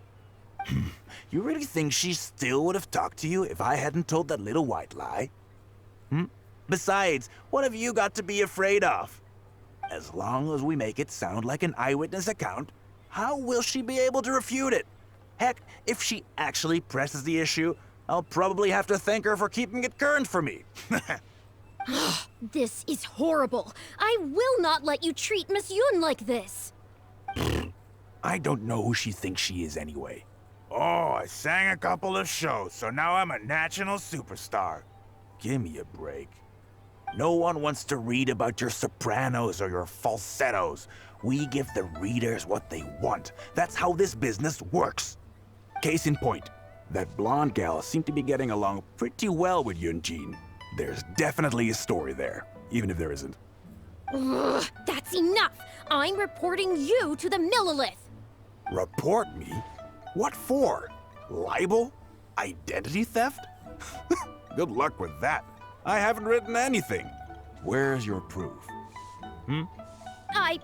You really think she still would have talked to you if I hadn't told that little white lie? Besides, what have you got to be afraid of? As long as we make it sound like an eyewitness account, how will she be able to refute it? Heck, if she actually presses the issue, I'll probably have to thank her for keeping it current for me. This is horrible. I will not let you treat Miss Yun like this. I don't know who she thinks she is anyway. Oh, I sang a couple of shows, so now I'm a national superstar. Give me a break. No one wants to read about your sopranos or your falsettos. We give the readers what they want. That's how this business works. Case in point, that blonde gal seemed to be getting along pretty well with Yunjin. There's definitely a story there, even if there isn't. Ugh, that's enough. I'm reporting you to the Millilith. Report me? What for? Libel? Identity theft? Good luck with that. I haven't written anything. Where's your proof? I...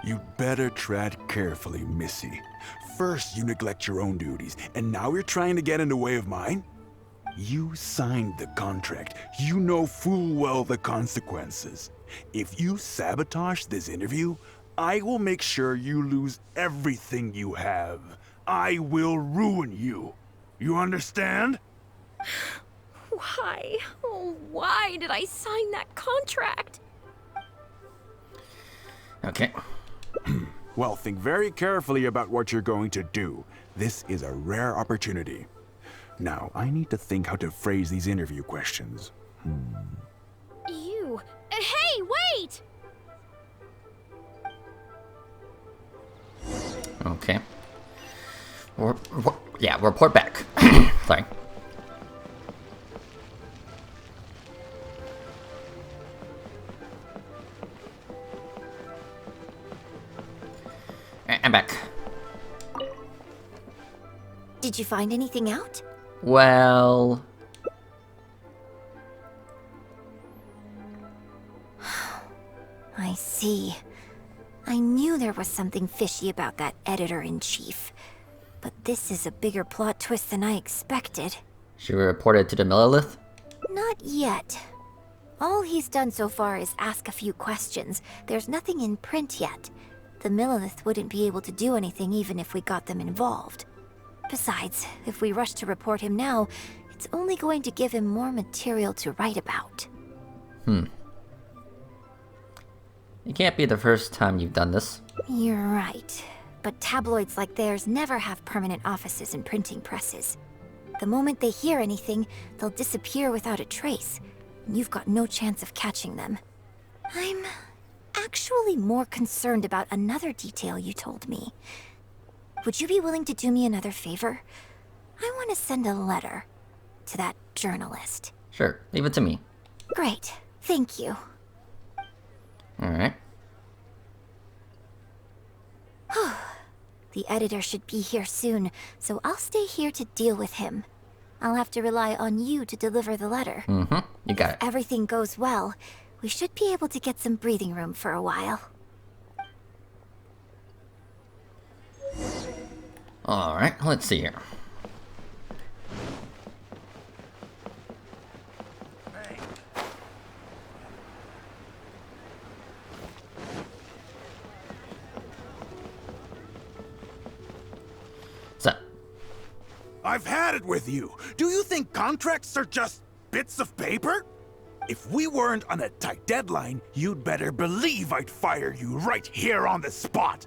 You'd better tread carefully, Missy. First you neglect your own duties, and now you're trying to get in the way of mine? You signed the contract. You know full well the consequences. If you sabotage this interview, I will make sure you lose everything you have. I will ruin you. You understand? Why? Oh, why did I sign that contract? Okay. Well, think very carefully about what you're going to do. This is a rare opportunity. Now, I need to think how to phrase these interview questions. You... Hey, wait! Okay. Yeah, report back. Sorry. I'm back. Did you find anything out? Well... I see. I knew there was something fishy about that editor-in-chief. But this is a bigger plot twist than I expected. She reported to the Millilith? Not yet. All he's done so far is ask a few questions. There's nothing in print yet. The Millilith wouldn't be able to do anything even if we got them involved. Besides, if we rush to report him now, it's only going to give him more material to write about. It can't be the first time you've done this. You're right. But tabloids like theirs never have permanent offices and printing presses. The moment they hear anything, they'll disappear without a trace. And you've got no chance of catching them. I'm actually more concerned about another detail you told me. Would you be willing to do me another favor? I want to send a letter to that journalist. Sure, leave it to me. Great. Thank you. Alright. The editor should be here soon, so I'll stay here to deal with him. I'll have to rely on you to deliver the letter. You got it. If everything goes well, we should be able to get some breathing room for a while. Alright, let's see here. So, I've had it with you. Do you think contracts are just bits of paper? If we weren't on a tight deadline, you'd better believe I'd fire you right here on the spot.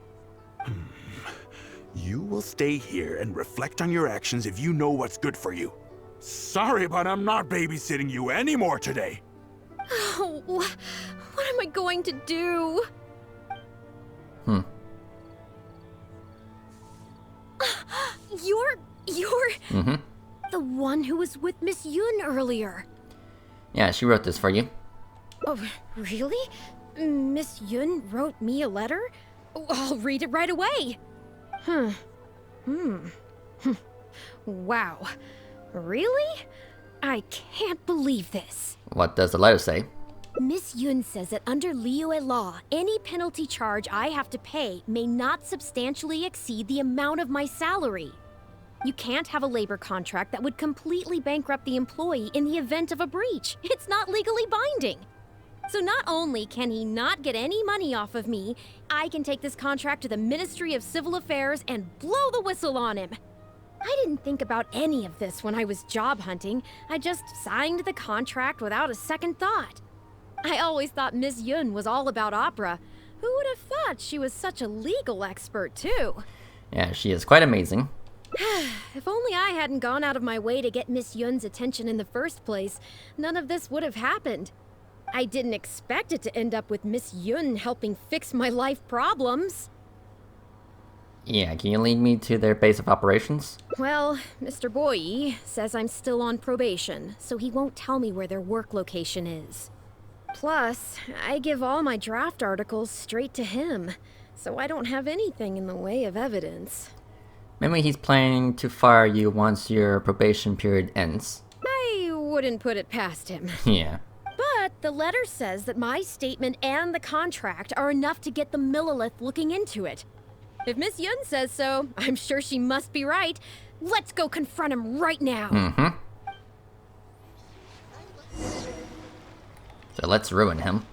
You will stay here and reflect on your actions if you know what's good for you. Sorry, but I'm not babysitting you anymore today. Oh, what am I going to do? You're the one who was with Miss Yun earlier. yeah, she wrote this for you. Oh, really? Miss Yun wrote me a letter? Oh, I'll read it right away. Wow. Really? I can't believe this. What does the letter say? Miss Yun says that under Liyue law, any penalty charge I have to pay may not substantially exceed the amount of my salary. You can't have a labor contract that would completely bankrupt the employee in the event of a breach. It's not legally binding. So not only can he not get any money off of me, I can take this contract to the Ministry of Civil Affairs and blow the whistle on him. I didn't think about any of this when I was job hunting. I just signed the contract without a second thought. I always thought Miss Yun was all about opera. Who would have thought she was such a legal expert, too? Yeah, she is quite amazing. If only I hadn't gone out of my way to get Miss Yun's attention in the first place, none of this would have happened. I didn't expect it to end up with Miss Yun helping fix my life problems. Yeah, can you lead me to their base of operations? Well, Mr. Boyi says I'm still on probation, so he won't tell me where their work location is. Plus, I give all my draft articles straight to him, so I don't have anything in the way of evidence. Maybe he's planning to fire you once your probation period ends. I wouldn't put it past him. Yeah. But the letter says that my statement and the contract are enough to get the Millilith looking into it. If Miss Yun says so, I'm sure she must be right. Let's go confront him right now. Mm-hmm. So let's ruin him.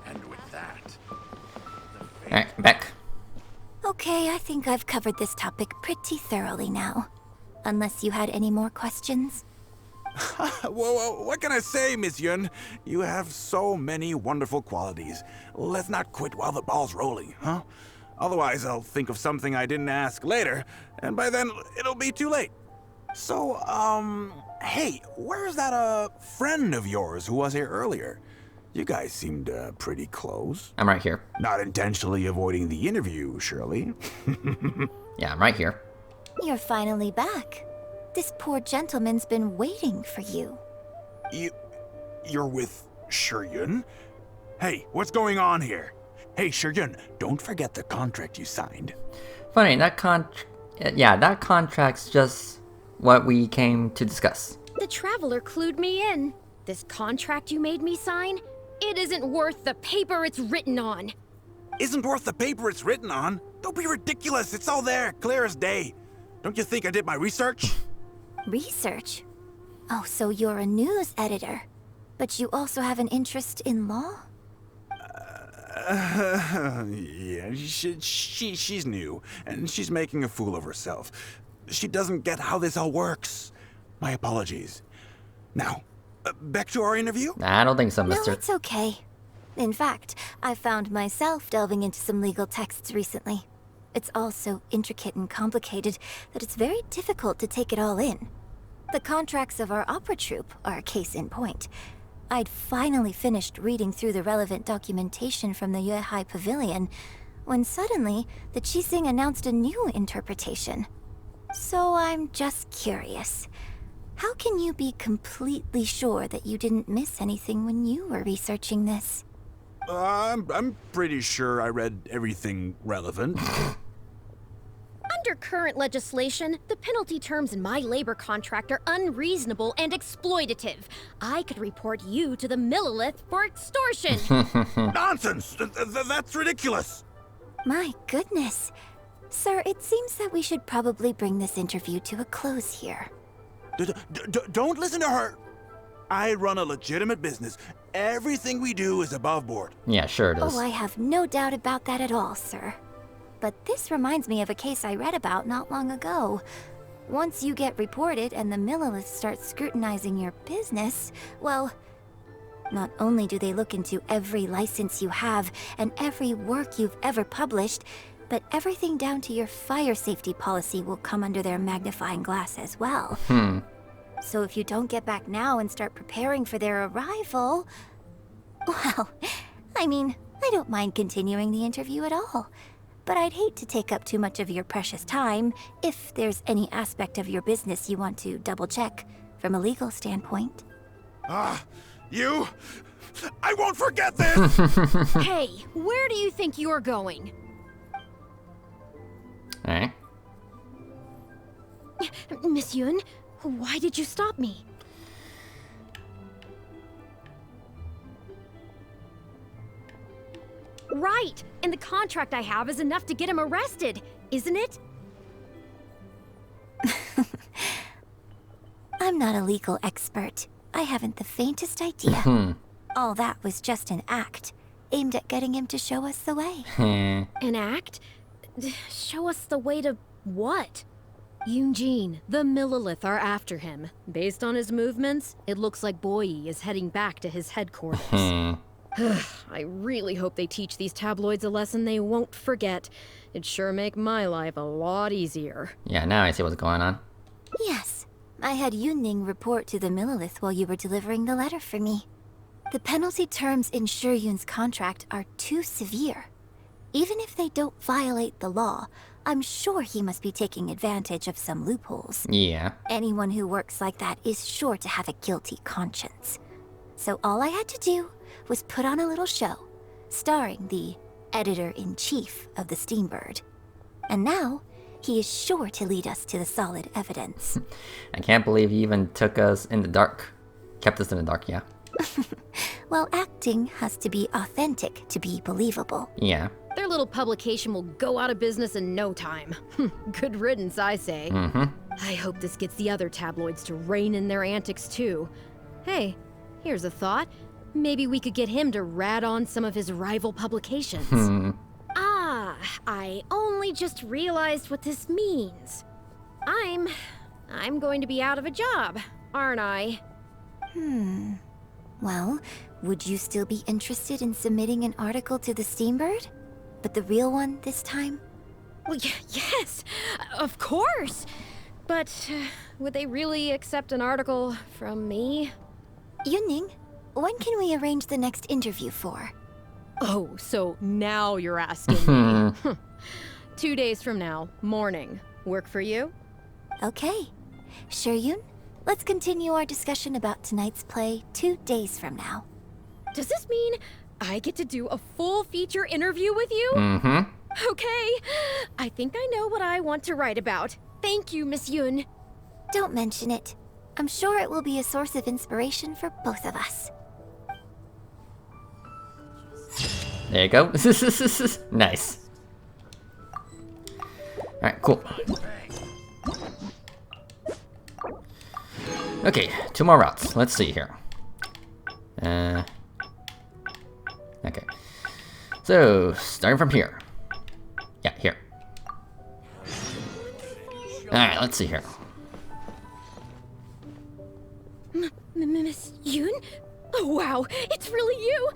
And with that, Alright, back. Okay, I think I've covered this topic pretty thoroughly now. Unless you had any more questions? Whoa, what can I say, Miss Yun? You have so many wonderful qualities. Let's not quit while the ball's rolling, huh? Otherwise, I'll think of something I didn't ask later, and by then, it'll be too late. So, hey, where's that, friend of yours who was here earlier? You guys seemed, pretty close. I'm right here. Not intentionally avoiding the interview, surely? Yeah, I'm right here. You're finally back. This poor gentleman's been waiting for you. You're with Shiryun? Hey, what's going on here? Hey, Shiryun, don't forget the contract you signed. Funny, that contract's just what we came to discuss. The Traveler clued me in. This contract you made me sign, it isn't worth the paper it's written on. Isn't worth the paper it's written on? Don't be ridiculous, it's all there, clear as day. Don't you think I did my research? Research? Oh, so you're a news editor. But you also have an interest in law? Yeah, she's new, and she's making a fool of herself. She doesn't get how this all works. My apologies. Now, back to our interview? I don't think so, No, mister. it's okay. In fact, I found myself delving into some legal texts recently. It's all so intricate and complicated that it's very difficult to take it all in. The contracts of our opera troupe are a case in point. I'd finally finished reading through the relevant documentation from the Yuehai Pavilion when suddenly the Qixing announced a new interpretation. So I'm just curious. How can you be completely sure that you didn't miss anything when you were researching this? I'm pretty sure I read everything relevant. Under current legislation, the penalty terms in my labor contract are unreasonable and exploitative. I could report you to the Millilith for extortion. Nonsense! That's ridiculous! My goodness. Sir, it seems that we should probably bring this interview to a close here. Don't listen to her! I run a legitimate business. Everything we do is above board. Yeah, sure it is. Oh, I have no doubt about that at all, sir. But this reminds me of a case I read about not long ago. Once you get reported and the Millilith starts scrutinizing your business, well, not only do they look into every license you have and every work you've ever published, but everything down to your fire safety policy will come under their magnifying glass as well. So if you don't get back now and start preparing for their arrival... Well, I mean, I don't mind continuing the interview at all. But I'd hate to take up too much of your precious time if there's any aspect of your business you want to double-check from a legal standpoint. You? I won't forget this! Hey, where do you think you're going? Alright. Miss Yun, why did you stop me? Right! And the contract I have is enough to get him arrested, isn't it? I'm not a legal expert. I haven't the faintest idea. All that was just an act, aimed at getting him to show us the way. An act? Show us the way to what? Eugene, the Millilith are after him. Based on his movements, it looks like Boyi is heading back to his headquarters. I really hope they teach these tabloids a lesson they won't forget. It'd sure make my life a lot easier. Yeah, now I see what's going on. Yes, I had Yunning report to the Millilith while you were delivering the letter for me. The penalty terms in Shuryun's contract are too severe. Even if they don't violate the law, I'm sure he must be taking advantage of some loopholes. Yeah. Anyone who works like that is sure to have a guilty conscience. So all I had to do was put on a little show, starring the editor-in-chief of the Steambird. And now, he is sure to lead us to the solid evidence. I can't believe he even took us in the dark. Kept us in the dark, yeah. Well, acting has to be authentic to be believable. Yeah. Their little publication will go out of business in no time. Good riddance, I say. I hope this gets the other tabloids to rein in their antics too. Hey, here's a thought. Maybe we could get him to rat on some of his rival publications. Ah, I only just realized what this means. I'm going to be out of a job, aren't I? Well, would you still be interested in submitting an article to the Steambird? But the real one this time? Well, yes, of course. But would they really accept an article from me? Yunning, when can we arrange the next interview for? Oh, so now you're asking me. 2 days from now, morning. Work for you? Okay. Shuryun, let's continue our discussion about tonight's play 2 days from now. Does this mean I get to do a full feature interview with you? Okay. I think I know what I want to write about. Thank you, Miss Yun. Don't mention it. I'm sure it will be a source of inspiration for both of us. There you go. Nice. Alright, cool. Okay, 2 more routes. Let's see here. Okay. So, starting from here. Yeah, here. Alright, let's see here. Miss Yun? Oh, wow, it's really you!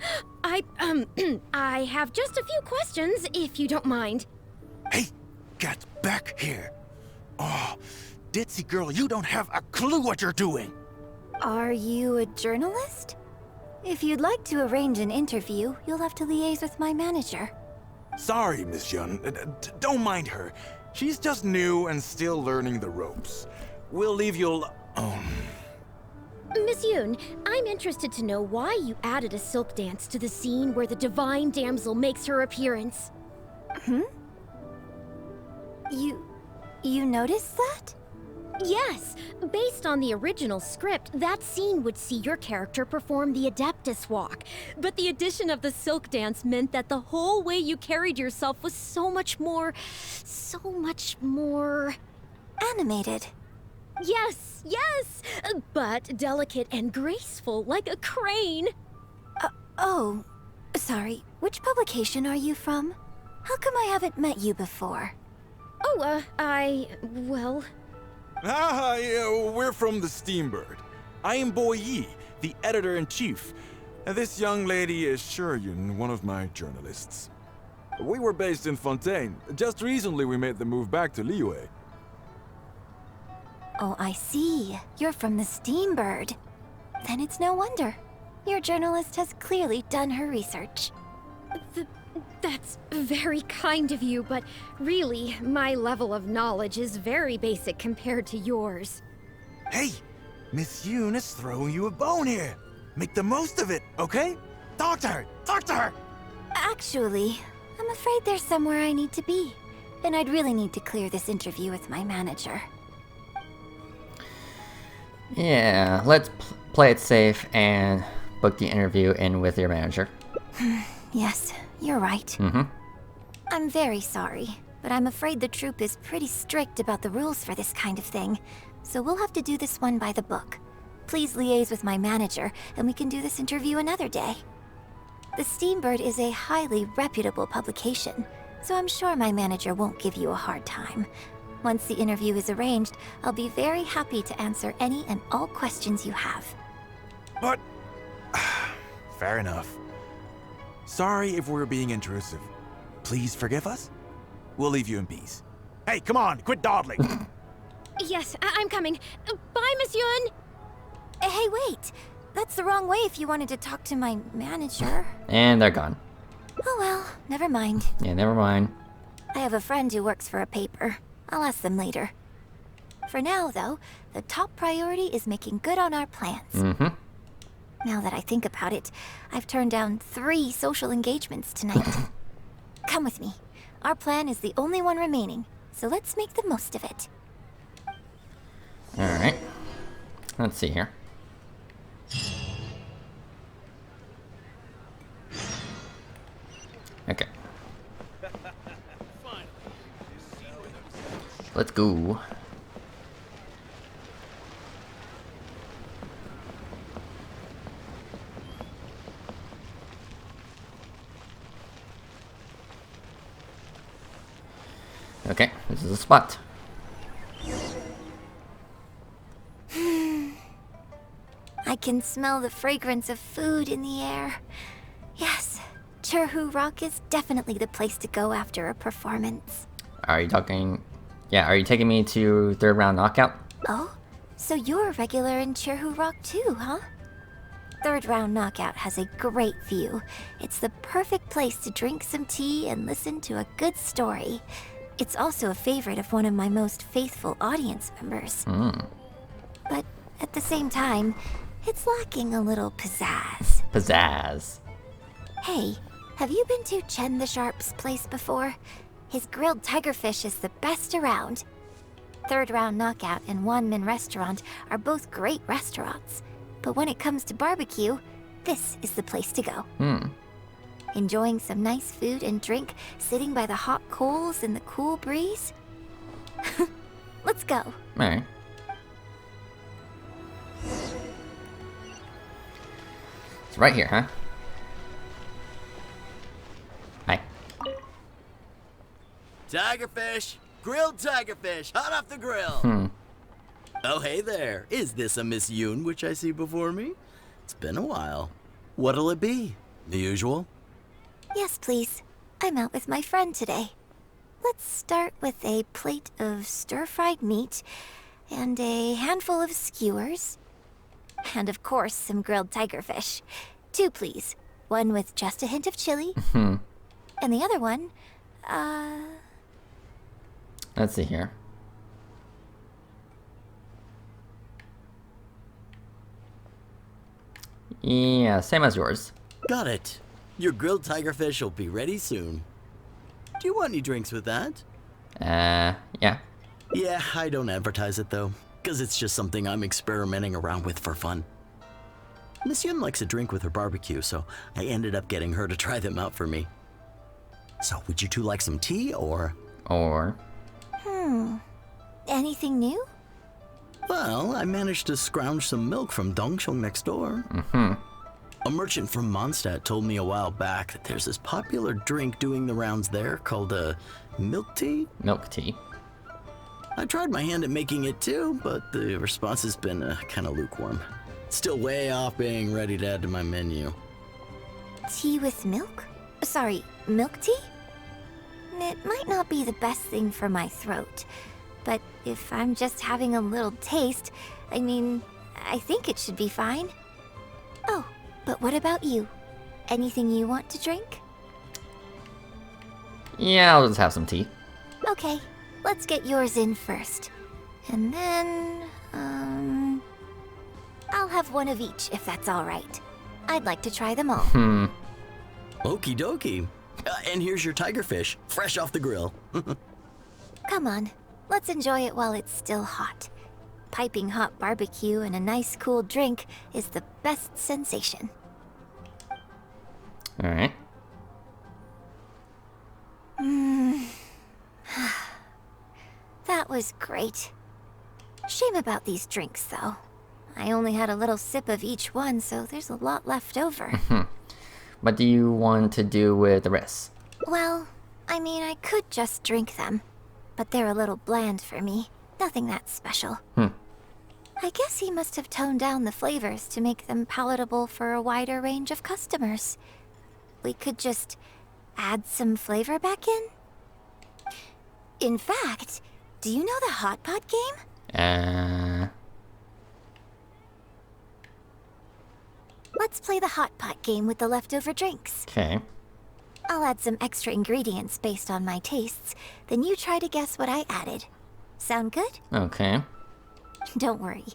I have just a few questions, if you don't mind. Hey, get back here. Oh, ditzy girl, you don't have a clue what you're doing. Are you a journalist? If you'd like to arrange an interview, you'll have to liaise with my manager. Sorry, Miss Yun. Don't mind her. She's just new and still learning the ropes. We'll leave you Miss Yun, I'm interested to know why you added a silk dance to the scene where the divine damsel makes her appearance. You noticed that? Yes, based on the original script, that scene would see your character perform the Adeptus Walk. But the addition of the silk dance meant that the whole way you carried yourself was so much more... Animated. Yes, but delicate and graceful, like a crane. Oh, sorry. Which publication are you from? How come I haven't met you before? Oh, yeah, we're from the Steambird. I am Boyi, the editor-in-chief. And this young lady is Shuryun, one of my journalists. We were based in Fontaine. Just recently we made the move back to Liyue. Oh, I see. You're from the Steambird. Then it's no wonder. Your journalist has clearly done her research. That's very kind of you, but really, my level of knowledge is very basic compared to yours. Hey, Miss Yun is throwing you a bone here. Make the most of it, okay? Talk to her! Talk to her! Actually, I'm afraid there's somewhere I need to be. and I'd really need to clear this interview with my manager. Yeah, let's play it safe and book the interview in with your manager. Yes, you're right. Mm-hmm. I'm very sorry, but I'm afraid the troupe is pretty strict about the rules for this kind of thing, so we'll have to do this one by the book. Please liaise with my manager, and we can do this interview another day. The Steambird is a highly reputable publication, so I'm sure my manager won't give you a hard time. Once the interview is arranged, I'll be very happy to answer any and all questions you have. But... fair enough. Sorry if we're being intrusive. Please forgive us. We'll leave you in peace. Hey, come on, quit dawdling. Yes, I'm coming. Bye, Miss Yun! Hey, wait! That's the wrong way if you wanted to talk to my manager. And they're gone. Oh well, never mind. Yeah, never mind. I have a friend who works for a paper. I'll ask them later. For now, though, the top priority is making good on our plans. Mm-hmm. Now that I think about it, I've turned down 3 social engagements tonight. Come with me. Our plan is the only one remaining, so let's make the most of it. Alright. Let's see here. Okay. Let's go. Okay, this is a spot. I can smell the fragrance of food in the air. Yes, Cherhu Rock is definitely the place to go after a performance. Are you talking... Yeah, are you taking me to 3rd round knockout? Oh, so you're a regular in Cherhu Rock too, huh? 3rd round knockout has a great view. It's the perfect place to drink some tea and listen to a good story. It's also a favorite of one of my most faithful audience members. But at the same time, it's lacking a little pizzazz. Pizzazz. Hey, have you been to Chen the Sharp's place before? His grilled tigerfish is the best around. 3rd round knockout and Wanmin restaurant are both great restaurants. But when it comes to barbecue, this is the place to go. Enjoying some nice food and drink, sitting by the hot coals in the cool breeze? Let's go. Alright. It's right here, huh? Hi. Tigerfish! Grilled tigerfish, hot off the grill! Oh, hey there. Is this a Miss Yoon which I see before me? It's been a while. What'll it be? The usual? Yes, please. I'm out with my friend today. Let's start with a plate of stir-fried meat and a handful of skewers. And of course, some grilled tigerfish. 2, please. One with just a hint of chili. And the other one, Let's see here. Yeah, same as yours. Got it. Your grilled tigerfish will be ready soon. Do you want any drinks with that? Yeah. Yeah, I don't advertise it though, because it's just something I'm experimenting around with for fun. Miss Yun likes a drink with her barbecue, so I ended up getting her to try them out for me. So, would you two like some tea, or? anything new? Well, I managed to scrounge some milk from Dongsheng next door. A merchant from Mondstadt told me a while back that there's this popular drink doing the rounds there called milk tea. Milk tea. I tried my hand at making it too, but the response has been kind of lukewarm. Still way off being ready to add to my menu. Tea with milk? Sorry, milk tea? It might not be the best thing for my throat, but if I'm just having a little taste, I mean, I think it should be fine. Oh, but what about you? Anything you want to drink? Yeah, I'll just have some tea. Okay, let's get yours in first. And then, I'll have one of each if that's all right. I'd like to try them all. Okie dokie. And here's your tigerfish, fresh off the grill. Come on, let's enjoy it while it's still hot. Piping hot barbecue and a nice cool drink is the best sensation. Alright. That was great. Shame about these drinks, though. I only had a little sip of each one, so there's a lot left over. What do you want to do with the rest? Well, I mean, I could just drink them, but they're a little bland for me. Nothing that special. I guess he must have toned down the flavors to make them palatable for a wider range of customers. We could just add some flavor back in? In fact, do you know the hot pot game? Let's play the hot pot game with the leftover drinks. Okay. I'll add some extra ingredients based on my tastes, then you try to guess what I added. Sound good? Okay. Don't worry.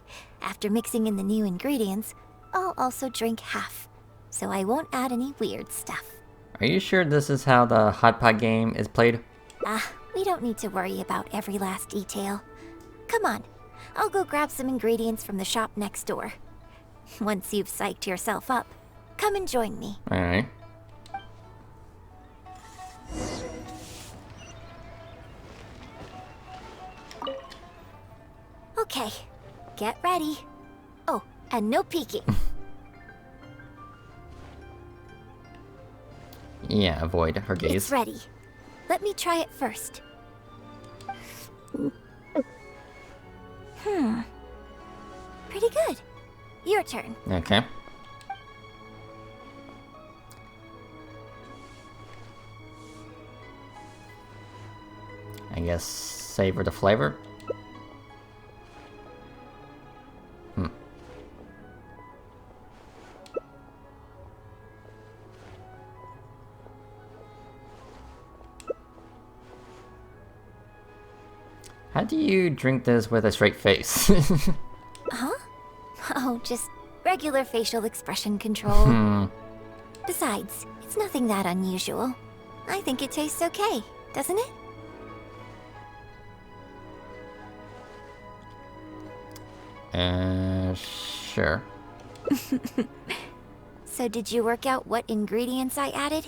After mixing in the new ingredients, I'll also drink half, so I won't add any weird stuff. Are you sure this is how the hot pot game is played? We don't need to worry about every last detail. Come on, I'll go grab some ingredients from the shop next door. Once you've psyched yourself up, come and join me. Alright. Okay, get ready. Oh, and no peeking. Yeah, avoid her gaze. It's ready. Let me try it first. Pretty good. Your turn. Okay. I guess savor the flavor. How do you drink this with a straight face? Huh? Oh, just regular facial expression control. Besides, it's nothing that unusual. I think it tastes okay, doesn't it? Sure. So did you work out what ingredients I added?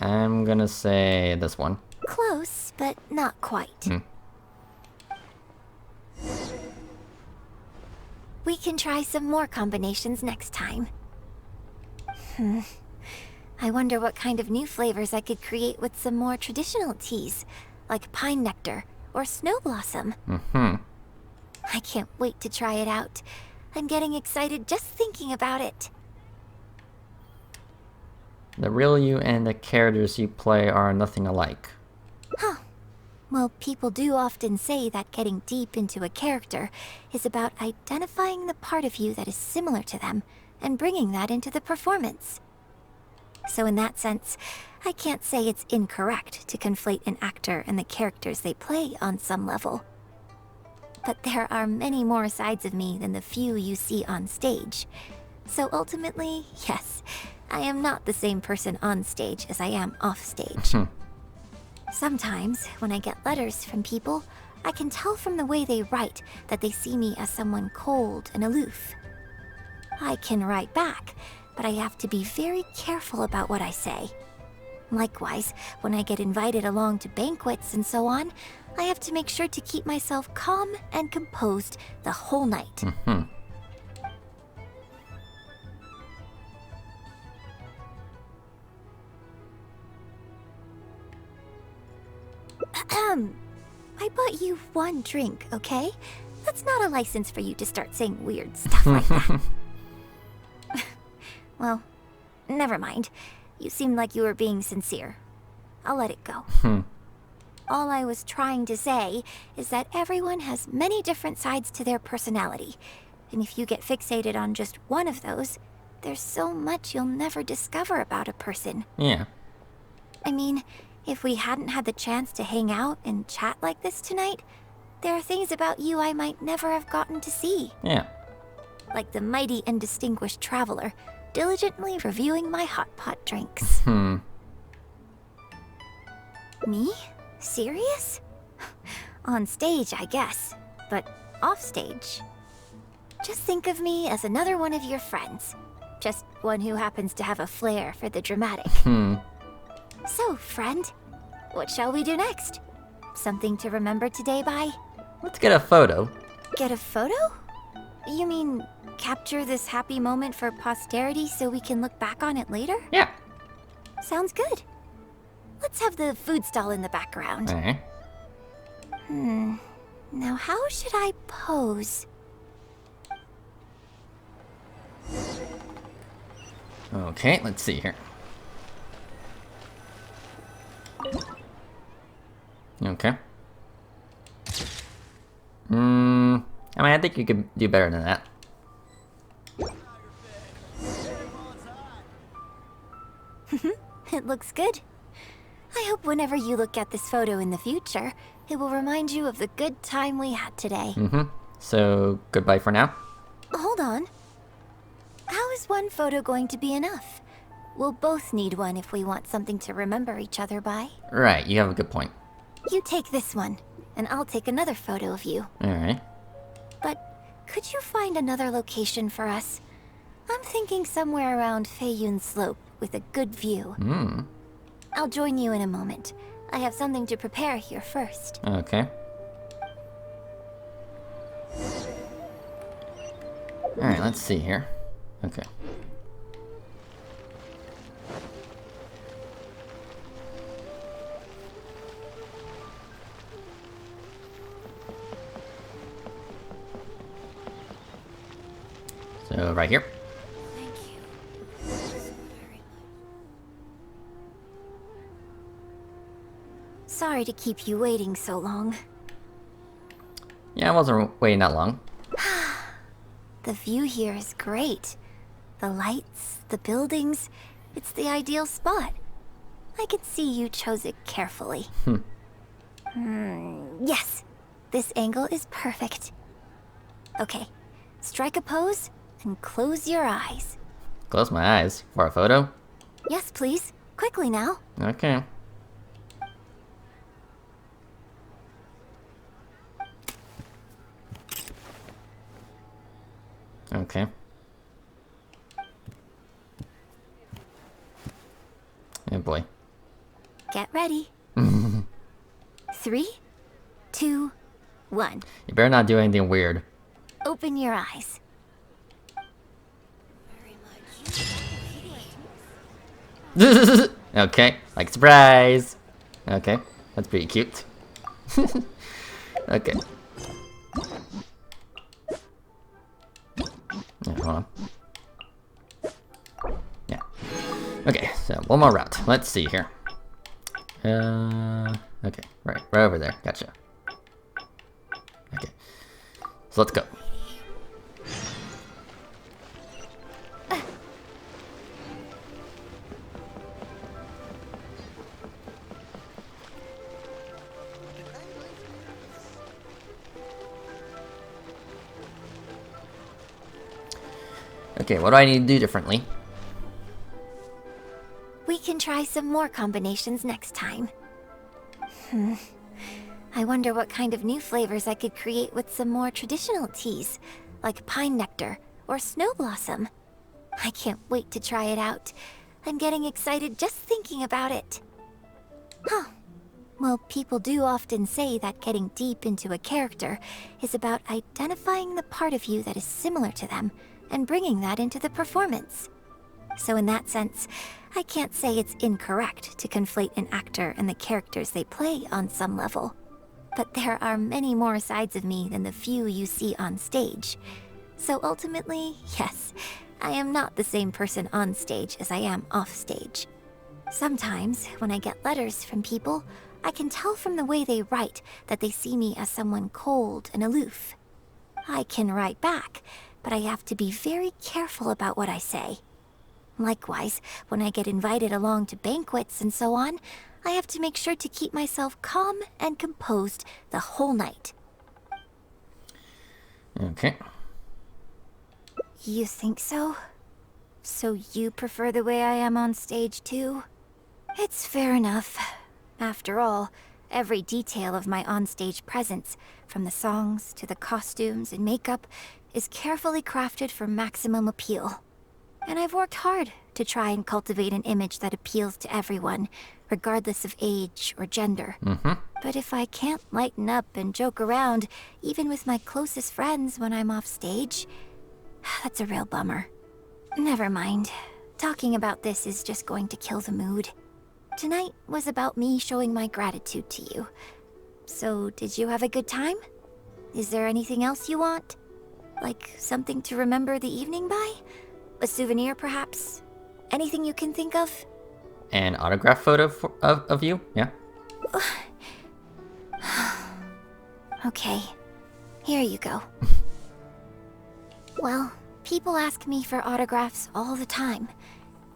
I'm gonna say this one. Close, but not quite. We can try some more combinations next time. I wonder what kind of new flavors I could create with some more traditional teas, like pine nectar or snow blossom. I can't wait to try it out. I'm getting excited just thinking about it. The real you and the characters you play are nothing alike. Huh. Well, people do often say that getting deep into a character is about identifying the part of you that is similar to them and bringing that into the performance. So in that sense, I can't say it's incorrect to conflate an actor and the characters they play on some level. But there are many more sides of me than the few you see on stage. So ultimately, yes, I am not the same person on stage as I am off stage. Sometimes, when I get letters from people, I can tell from the way they write that they see me as someone cold and aloof. I can write back, but I have to be very careful about what I say. Likewise, when I get invited along to banquets and so on, I have to make sure to keep myself calm and composed the whole night. I bought you one drink, okay? That's not a license for you to start saying weird stuff like that. Well, never mind. You seemed like you were being sincere. I'll let it go. All I was trying to say is that everyone has many different sides to their personality. And if you get fixated on just one of those, there's so much you'll never discover about a person. Yeah. I mean, if we hadn't had the chance to hang out and chat like this tonight, there are things about you I might never have gotten to see. Yeah. Like the mighty and distinguished traveler, diligently reviewing my hot pot drinks. Me? Serious? On stage, I guess. But off stage. Just think of me as another one of your friends. Just one who happens to have a flair for the dramatic. So, friend, what shall we do next? Something to remember today by? Let's get a photo. Get a photo? You mean capture this happy moment for posterity so we can look back on it later? Yeah. Sounds good. Let's have the food stall in the background. Alright. Now how should I pose? Okay, let's see here. Okay. I mean, I think you could do better than that. It looks good. I hope whenever you look at this photo in the future, it will remind you of the good time we had today. So, goodbye for now? Hold on. How is one photo going to be enough? We'll both need one if we want something to remember each other by. Right, you have a good point. You take this one, and I'll take another photo of you. Alright. But could you find another location for us? I'm thinking somewhere around Feiyun Slope with a good view. I'll join you in a moment. I have something to prepare here first. Okay. Alright, let's see here. Okay. So, right here. Thank you. Sorry to keep you waiting so long. Yeah, I wasn't waiting that long. The view here is great. The lights, the buildings, it's the ideal spot. I can see you chose it carefully. Yes, this angle is perfect. Okay, strike a pose and close your eyes. Close my eyes for a photo? Yes, please. Quickly now. Okay. Okay. Oh boy. Get ready. 3, 2, 1. You better not do anything weird. Open your eyes. Okay, like surprise. Okay, that's pretty cute. Okay. Yeah, hold on. Yeah. Okay, so one more route. Let's see here. Okay, right over there. Gotcha. Okay, so let's go. Okay, what do I need to do differently? We can try some more combinations next time. I wonder what kind of new flavors I could create with some more traditional teas, like pine nectar or snow blossom. I can't wait to try it out. I'm getting excited just thinking about it. Huh. Well, people do often say that getting deep into a character is about identifying the part of you that is similar to them and bringing that into the performance. So in that sense, I can't say it's incorrect to conflate an actor and the characters they play on some level. But there are many more sides of me than the few you see on stage. So ultimately, yes, I am not the same person on stage as I am off stage. Sometimes, when I get letters from people, I can tell from the way they write that they see me as someone cold and aloof. I can write back, but I have to be very careful about what I say. Likewise, when I get invited along to banquets and so on, I have to make sure to keep myself calm and composed the whole night. Okay. You think so? So you prefer the way I am on stage too? It's fair enough. After all, every detail of my onstage presence, from the songs to the costumes and makeup, is carefully crafted for maximum appeal. And I've worked hard to try and cultivate an image that appeals to everyone, regardless of age or gender. But if I can't lighten up and joke around, even with my closest friends when I'm off stage, that's a real bummer. Never mind. Talking about this is just going to kill the mood. Tonight was about me showing my gratitude to you. So, did you have a good time? Is there anything else you want? Like something to remember the evening by? A souvenir, perhaps? Anything you can think of? An autograph photo of you? Yeah. Okay. Here you go. Well, people ask me for autographs all the time.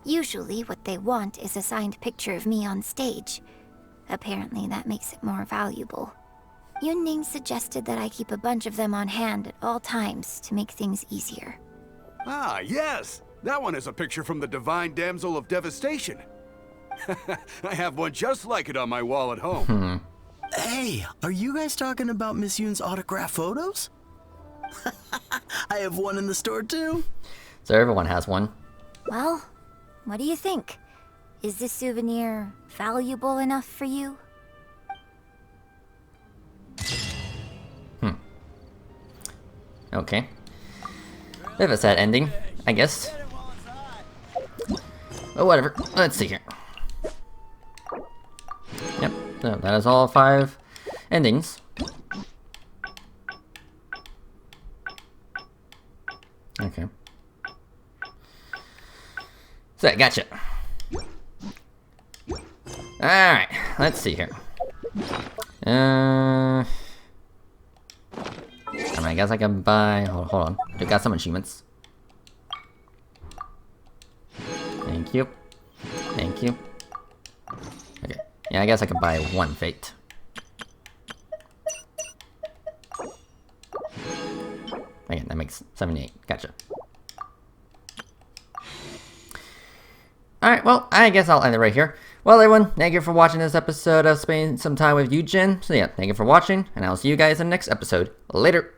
Usually what they want is a signed picture of me on stage. Apparently that makes it more valuable. Yunning suggested that I keep a bunch of them on hand at all times to make things easier. Ah, yes! That one is a picture from the Divine Damsel of Devastation. I have one just like it on my wall at home. Hey, are you guys talking about Miss Yoon's autograph photos? I have one in the store too. So everyone has one. Well, what do you think? Is this souvenir valuable enough for you? Okay. Bit of a sad ending, I guess. Oh, whatever. Let's see here. Yep, so that is all 5 endings. Okay. So, gotcha. Alright, let's see here. I guess I can buy... Hold on. I got some achievements. Thank you. Thank you. Okay. Yeah, I guess I can buy 1 fate. Again, that makes 78. Gotcha. Alright, well, I guess I'll end it right here. Well, everyone, thank you for watching this episode of Spending Some Time with You, Jin. So yeah, thank you for watching, and I'll see you guys in the next episode. Later!